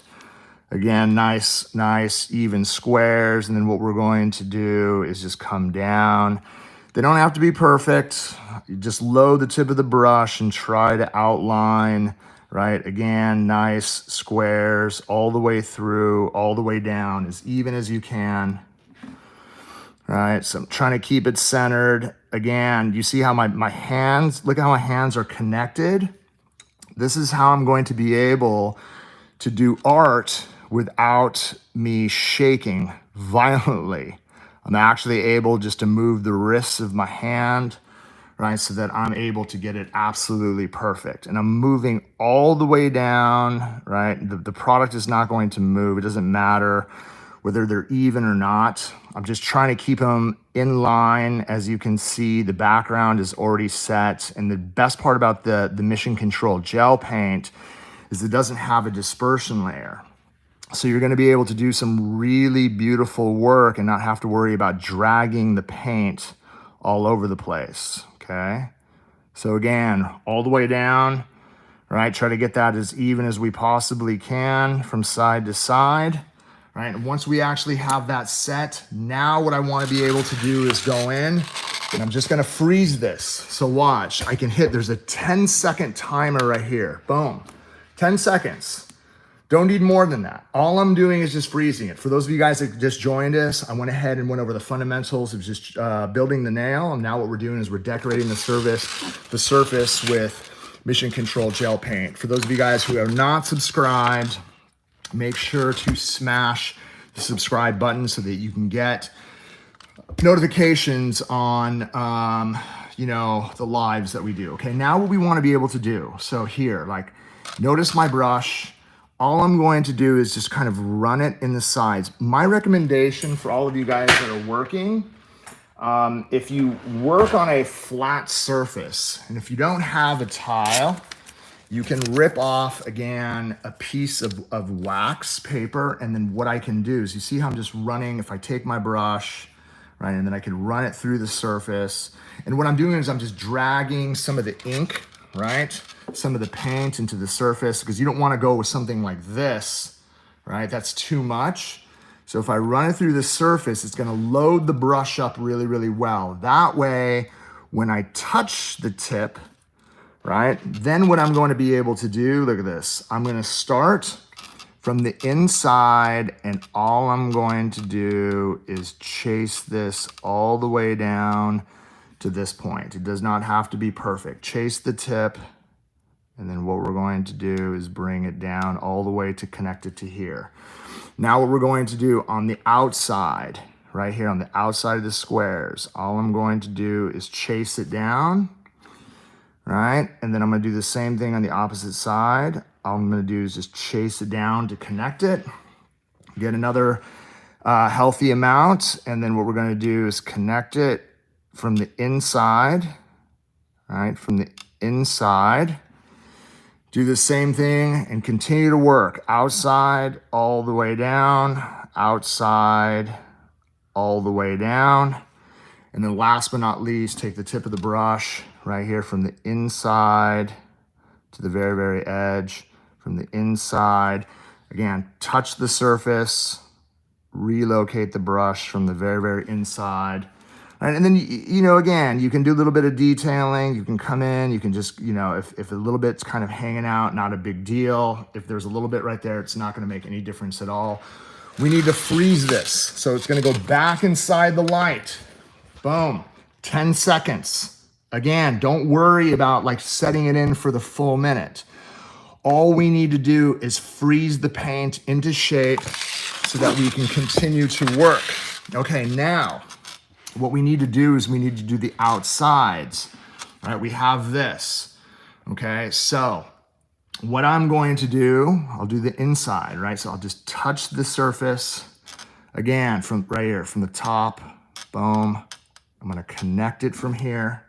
again, nice even squares. And then what we're going to do is just come down. They don't have to be perfect. You just load the tip of the brush and try to outline, right? Again, nice squares all the way through, all the way down, as even as you can. Right, so I'm trying to keep it centered. Again, you see how my hands, look at how my hands are connected. This is how I'm going to be able to do art without me shaking violently. I'm actually able just to move the wrists of my hand, right, so that I'm able to get it absolutely perfect. And I'm moving all the way down, right? The product is not going to move. It doesn't matter whether they're even or not. I'm just trying to keep them in line. As you can see, the background is already set. And the best part about the Mission Control gel paint is it doesn't have a dispersion layer. So you're gonna be able to do some really beautiful work and not have to worry about dragging the paint all over the place, okay? So again, all the way down, right? Try to get that as even as we possibly can from side to side. Right, and once we actually have that set, now what I want to be able to do is go in, and I'm just gonna freeze this. So watch, I can hit, there's a 10-second timer right here. Boom, 10 seconds. Don't need more than that. All I'm doing is just freezing it. For those of you guys that just joined us, I went ahead and went over the fundamentals of just building the nail. And now what we're doing is we're decorating the surface with Mission Control gel paint. For those of you guys who are not subscribed, make sure to smash the subscribe button so that you can get notifications on you know, the lives that we do. Okay, now what we want to be able to do, so here, like, notice my brush. All I'm going to do is just kind of run it in the sides. My recommendation for all of you guys that are working, if you work on a flat surface, and if you don't have a tile, you can rip off, again, a piece of wax paper, and then what I can do is, you see how I'm just running, if I take my brush, right, and then I can run it through the surface, and what I'm doing is I'm just dragging some of the ink, right, some of the paint into the surface, because you don't want to go with something like this, right, that's too much. So if I run it through the surface, it's going to load the brush up really, really well. That way, when I touch the tip, right, then what I'm going to be able to do, look at this, I'm going to start from the inside, and all I'm going to do is chase this all the way down to this point. It does not have to be perfect. Chase the tip, and then what we're going to do is bring it down all the way to connect it to here. Now what we're going to do on the outside, right here on the outside of the squares, all I'm going to do is chase it down, right? And then I'm gonna do the same thing on the opposite side. All I'm gonna do is just chase it down to connect it, get another healthy amount, and then what we're gonna do is connect it from the inside, right? From the inside. Do the same thing and continue to work. Outside, all the way down, outside, all the way down. And then last but not least, take the tip of the brush right here from the inside to the very, very edge. From the inside, again, touch the surface, relocate the brush from the very, very inside. Right? And then, you know, again, you can do a little bit of detailing. You can come in, you can just, you know, if a little bit's kind of hanging out, not a big deal. If there's a little bit right there, it's not gonna make any difference at all. We need to freeze this. So it's gonna go back inside the light. Boom, 10 seconds. Again, don't worry about like setting it in for the full minute. All we need to do is freeze the paint into shape so that we can continue to work. Okay, now, what we need to do is we need to do the outsides. All right, we have this, okay? So what I'm going to do, I'll do the inside, right? So I'll just touch the surface, again, from right here, from the top, boom. I'm gonna connect it from here.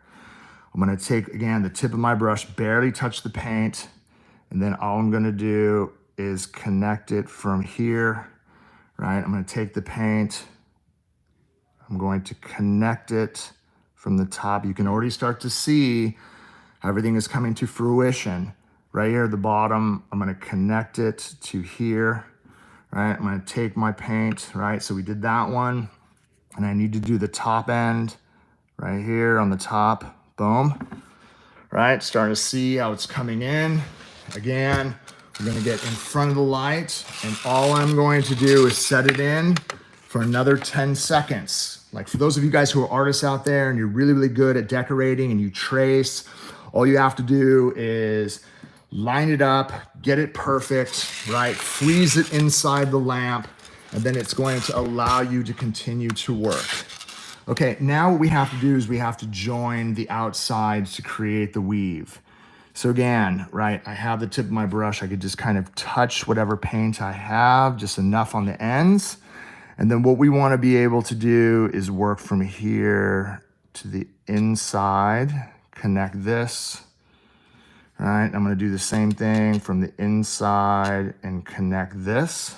I'm gonna take, again, the tip of my brush, barely touch the paint, and then all I'm gonna do is connect it from here, right? I'm gonna take the paint, I'm going to connect it from the top. You can already start to see how everything is coming to fruition. Right here at the bottom, I'm gonna connect it to here, right? I'm gonna take my paint, right? So we did that one, and I need to do the top end right here on the top, boom. Right, starting to see how it's coming in. Again, we're gonna get in front of the light, and all I'm going to do is set it in for another 10 seconds. Like for those of you guys who are artists out there and you're really, really good at decorating and you trace, all you have to do is line it up, get it perfect, right? Freeze it inside the lamp, and then it's going to allow you to continue to work. Okay, now what we have to do is we have to join the outsides to create the weave. So again, right, I have the tip of my brush. I could just kind of touch whatever paint I have, just enough on the ends. And then what we want to be able to do is work from here to the inside, connect this, right? I'm going to do the same thing from the inside and connect this.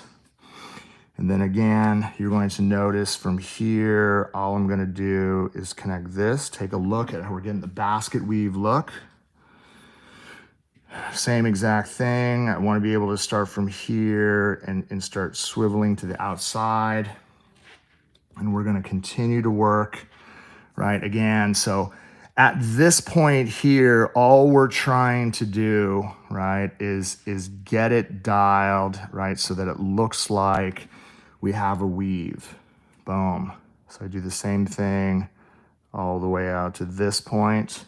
And then again, you're going to notice from here, all I'm going to do is connect this. Take a look at how we're getting the basket weave look. Same exact thing. I want to be able to start from here and start swiveling to the outside. And we're going to continue to work, right? Again, so at this point here, all we're trying to do, right, is get it dialed, right, so that it looks like we have a weave. Boom. So I do the same thing all the way out to this point.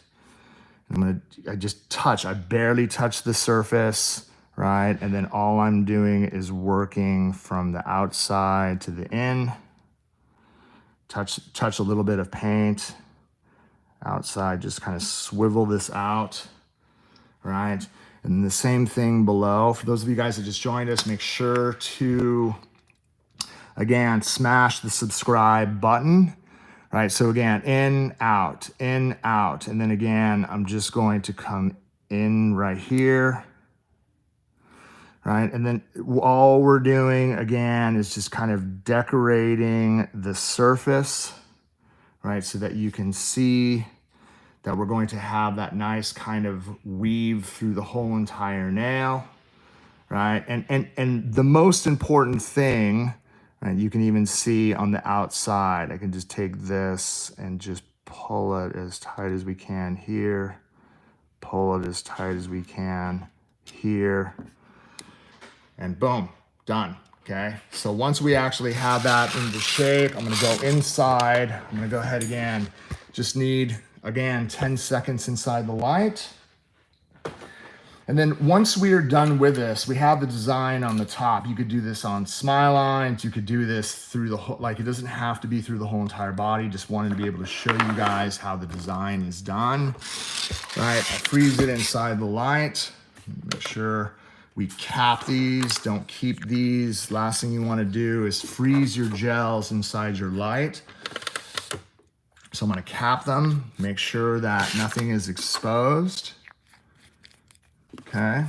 I just touch, I barely touch the surface, right? And then all I'm doing is working from the outside to the in. Touch a little bit of paint. Outside, just kind of swivel this out, right? And the same thing below. For those of you guys that just joined us, make sure to, again, smash the subscribe button, right? So again, in, out, and then again, I'm just going to come in right here, right? And then all we're doing, again, is just kind of decorating the surface, right? So that you can see that we're going to have that nice kind of weave through the whole entire nail, right? And the most important thing, right, you can even see on the outside, I can just take this and just pull it as tight as we can here, pull it as tight as we can here, and boom, done, okay? So once we actually have that into shape, I'm gonna go inside. I'm gonna go ahead again, just need, again, 10 seconds inside the light. And then once we are done with this, we have the design on the top. You could do this on smile lines. You could do this through the whole, like it doesn't have to be through the whole entire body. Just wanted to be able to show you guys how the design is done. Right, I freeze it inside the light. Make sure we cap these, don't keep these. Last thing you want to do is freeze your gels inside your light. So I'm going to cap them, make sure that nothing is exposed. Okay.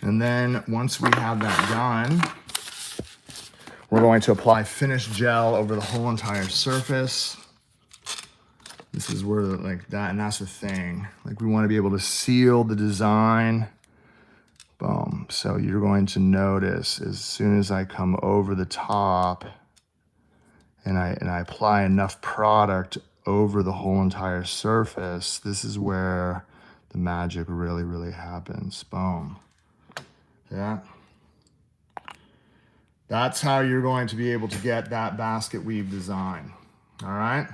And then once we have that done, we're going to apply finished gel over the whole entire surface. This is where like that, and that's the thing. Like we want to be able to seal the design. Boom. So you're going to notice as soon as I come over the top and I apply enough product over the whole entire surface, this is where the magic really, really happens. Boom. Yeah. That's how you're going to be able to get that basket weave design. All right.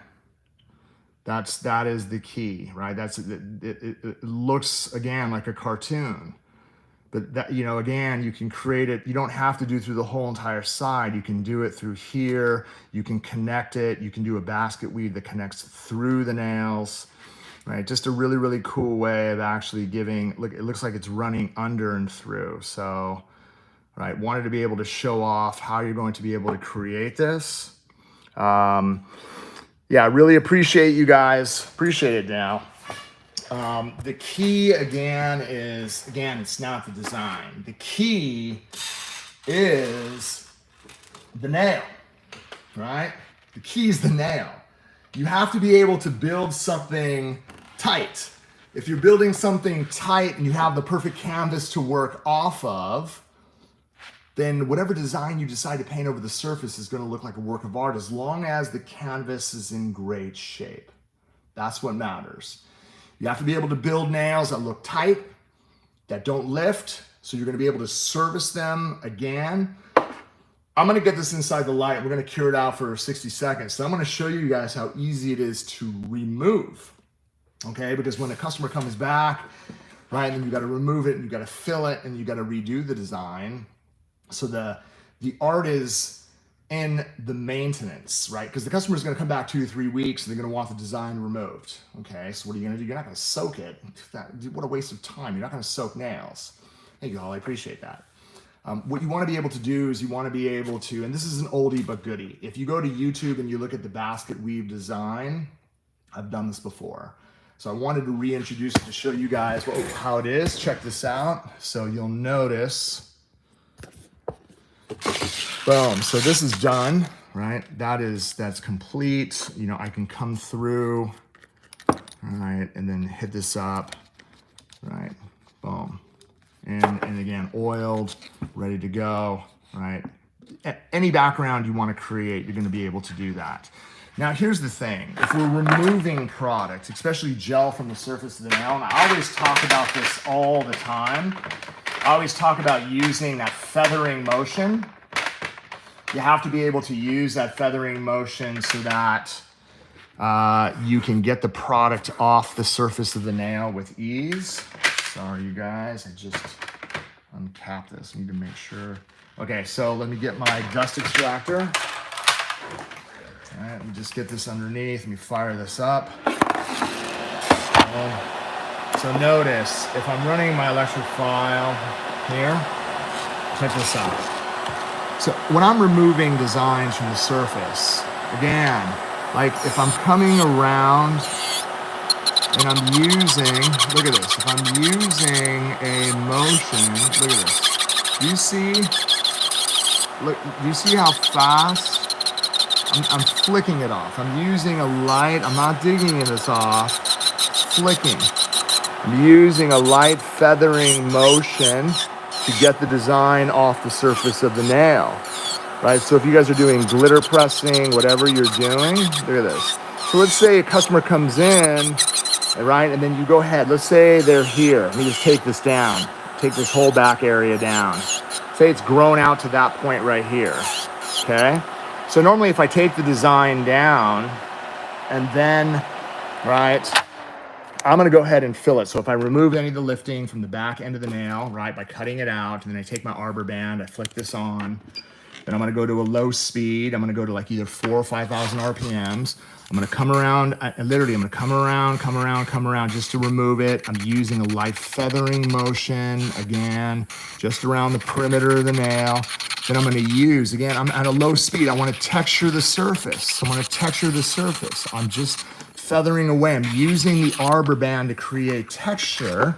That is the key, right? It looks again like a cartoon, but that, you know, again, you can create it. You don't have to do through the whole entire side. You can do it through here. You can connect it. You can do a basket weave that connects through the nails, right? Just a really, really cool way of actually giving, look, it looks like it's running under and through. So, right, wanted to be able to show off how you're going to be able to create this. Yeah, I really appreciate you guys. Appreciate it now. The key again is, it's not the design. The key is the nail, right? The key is the nail. You have to be able to build something tight. If you're building something tight and you have the perfect canvas to work off of, then whatever design you decide to paint over the surface is going to look like a work of art as long as the canvas is in great shape. That's what matters. You have to be able to build nails that look tight, that don't lift, so you're going to be able to service them again. I'm going to get this inside the light. We're going to cure it out for 60 seconds. So I'm going to show you guys how easy it is to remove, okay? Because when a customer comes back, right, then you got to remove it and you got to fill it and you got to redo the design. So the art is in the maintenance, right? Because the customer is going to come back 2 to 3 weeks and they're going to want the design removed. Okay, so what are you going to do? You're not going to soak it. What a waste of time. You're not going to soak nails. Thank you, Holly. I appreciate that. What you want to be able to do is you want to be able to, and this is an oldie but goodie. If you go to YouTube and you look at the basket weave design, I've done this before. So I wanted to reintroduce it to show you guys how it is. Check this out. So you'll notice. Boom, so this is done, right? That's complete. You know, I can come through, all right, and then hit this up, right? Boom. And again, oiled, ready to go, right? Any background you want to create, you're going to be able to do that. Now, here's the thing. If we're removing product, especially gel from the surface of the nail, and I always talk about this all the time. I always talk about using that feathering motion. You have to be able to use that feathering motion so that you can get the product off the surface of the nail with ease. Sorry, you guys, I just uncapped this. I need to make sure. Okay, so let me get my dust extractor. All right, let me just get this underneath. Let me fire this up. So notice, if I'm running my electric file here, check this out. So when I'm removing designs from the surface, again, like if I'm coming around and I'm using, look at this, if I'm using a motion, look at this. Do you see how fast I'm flicking it off? I'm using a light, I'm not digging this off, flicking. I'm using a light feathering motion to get the design off the surface of the nail, right? So if you guys are doing glitter pressing, whatever you're doing, look at this. So let's say a customer comes in, right? And then you go ahead, let's say they're here. Let me just take this down, take this whole back area down. Say it's grown out to that point right here, okay? So normally if I take the design down and then, right, I'm gonna go ahead and fill it. So if I remove any of the lifting from the back end of the nail, right, by cutting it out, and then I take my arbor band, I flick this on, then I'm gonna go to a low speed. I'm gonna go to like either 4,000 or 5,000 RPMs. I'm gonna come around, I'm gonna come around just to remove it. I'm using a light feathering motion, again, just around the perimeter of the nail. Then I'm gonna use, again, I'm at a low speed. I wanna texture the surface. I'm just feathering away. I'm using the arbor band to create texture.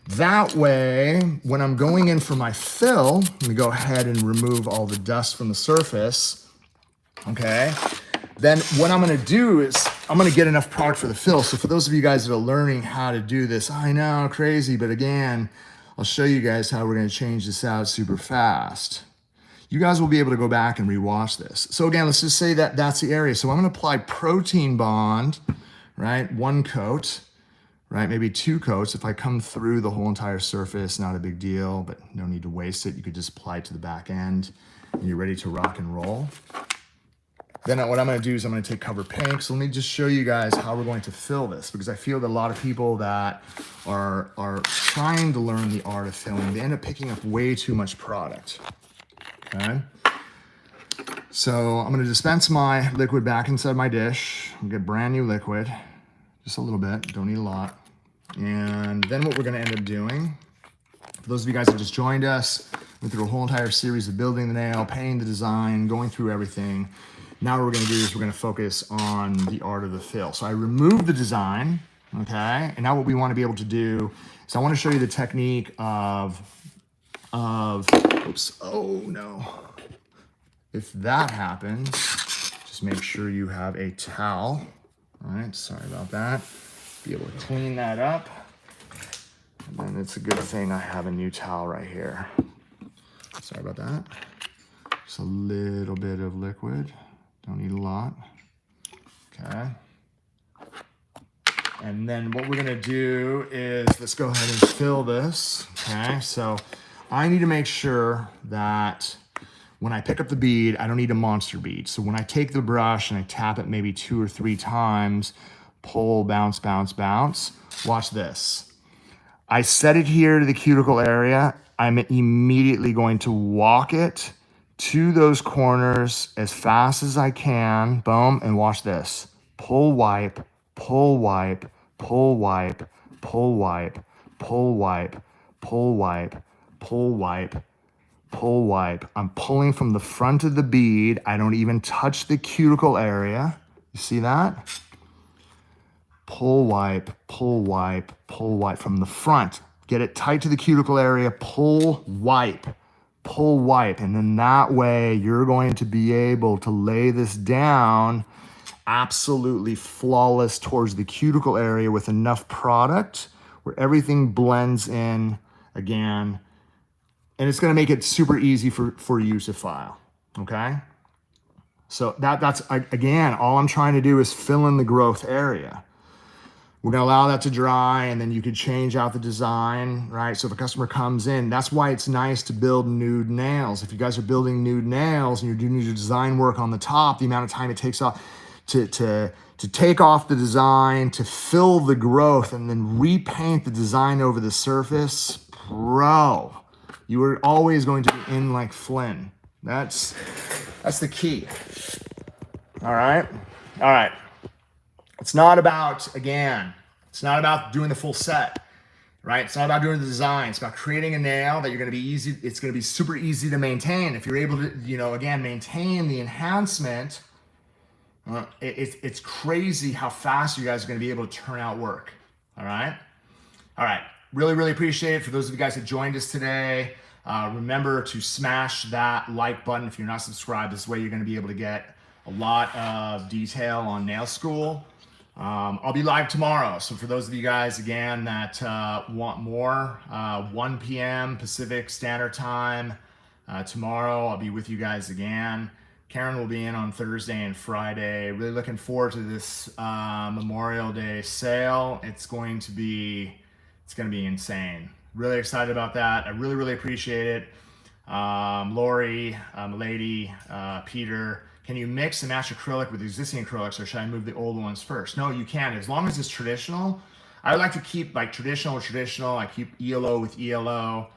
That way, when I'm going in for my fill, let me go ahead and remove all the dust from the surface, okay? Then what I'm gonna do is, I'm gonna get enough product for the fill. So for those of you guys that are learning how to do this, I know, crazy, but again, I'll show you guys how we're gonna change this out super fast. You guys will be able to go back and rewatch this. So again, let's just say that that's the area. So I'm gonna apply protein bond, right? 1 coat, right? Maybe 2 coats. If I come through the whole entire surface, not a big deal, but no need to waste it. You could just apply it to the back end and you're ready to rock and roll. Then what I'm gonna do is I'm gonna take cover pink. So let me just show you guys how we're going to fill this, because I feel that a lot of people that are trying to learn the art of filling, they end up picking up way too much product. Okay, so I'm gonna dispense my liquid back inside my dish. I'm gonna get brand new liquid, just a little bit, don't need a lot. And then what we're gonna end up doing, for those of you guys that just joined us, went through a whole entire series of building the nail, painting the design, going through everything. Now what we're gonna do is we're gonna focus on the art of the fill. So I removed the design, okay? And now what we wanna be able to do is I wanna show you the technique of oops, oh no. If that happens, just make sure you have a towel. All right, sorry about that. Be able to clean that up. And then it's a good thing I have a new towel right here. Sorry about that. Just a little bit of liquid. Don't need a lot. Okay. And then what we're gonna do is, let's go ahead and fill this. Okay, so I need to make sure that when I pick up the bead, I don't need a monster bead. So when I take the brush and I tap it maybe 2 or 3 times, pull, bounce, bounce, bounce, watch this. I set it here to the cuticle area. I'm immediately going to walk it to those corners as fast as I can, boom, and watch this. Pull, wipe, pull, wipe, pull, wipe, pull, wipe, pull, wipe, pull, wipe, pull, wipe, pull, wipe. I'm pulling from the front of the bead. I don't even touch the cuticle area. You see that? Pull, wipe, pull, wipe, pull, wipe from the front. Get it tight to the cuticle area, pull, wipe, pull, wipe. And then that way you're going to be able to lay this down absolutely flawless towards the cuticle area with enough product where everything blends in again. And it's gonna make it super easy for you to file, okay? So that's, again, all I'm trying to do is fill in the growth area. We're gonna allow that to dry and then you could change out the design, right? So if a customer comes in, that's why it's nice to build nude nails. If you guys are building nude nails and you're doing your design work on the top, the amount of time it takes off, to take off the design, to fill the growth, and then repaint the design over the surface, bro, you are always going to be in like Flynn. That's the key. All right. It's not about, again, it's not about doing the full set, right? It's not about doing the design. It's about creating a nail that you're going to be easy. It's going to be super easy to maintain. If you're able to, again, maintain the enhancement, it's crazy how fast you guys are going to be able to turn out work. All right. Really, really appreciate it. For those of you guys that joined us today, remember to smash that like button if you're not subscribed. This way you're going to be able to get a lot of detail on nail school. I'll be live tomorrow. So for those of you guys, again, that want more, 1 p.m. Pacific Standard Time tomorrow, I'll be with you guys again. Karen will be in on Thursday and Friday. Really looking forward to this Memorial Day sale. It's going to be insane. Really excited about that. I really, really appreciate it. Lori, Milady, Peter, can you mix and match acrylic with existing acrylics, or should I move the old ones first? No, you can, as long as it's traditional. I like to keep like traditional with traditional. I keep ELO with ELO.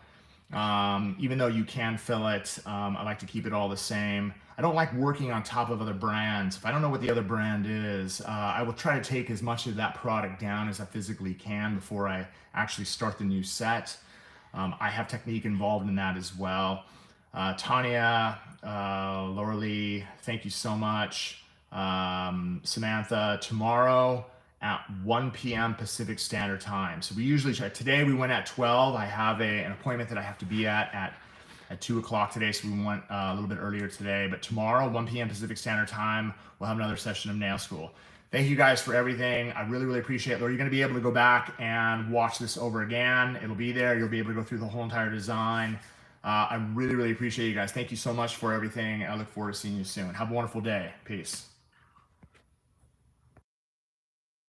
Even though you can fill it, I like to keep it all the same. I don't like working on top of other brands. If I don't know what the other brand is, I will try to take as much of that product down as I physically can before I actually start the new set. I have technique involved in that as well. Tanya, Laura Lee, thank you so much. Samantha, tomorrow at 1 p.m. Pacific Standard Time. So we usually try. Today we went at 12. I have an appointment that I have to be at 2 o'clock today, so we went a little bit earlier today. But tomorrow, 1 p.m. Pacific Standard Time, we'll have another session of nail school. Thank you guys for everything. I really, really appreciate it. Laura, you're going to be able to go back and watch this over again. It'll be there. You'll be able to go through the whole entire design. I really, really appreciate you guys. Thank you so much for everything. I look forward to seeing you soon. Have a wonderful day. Peace.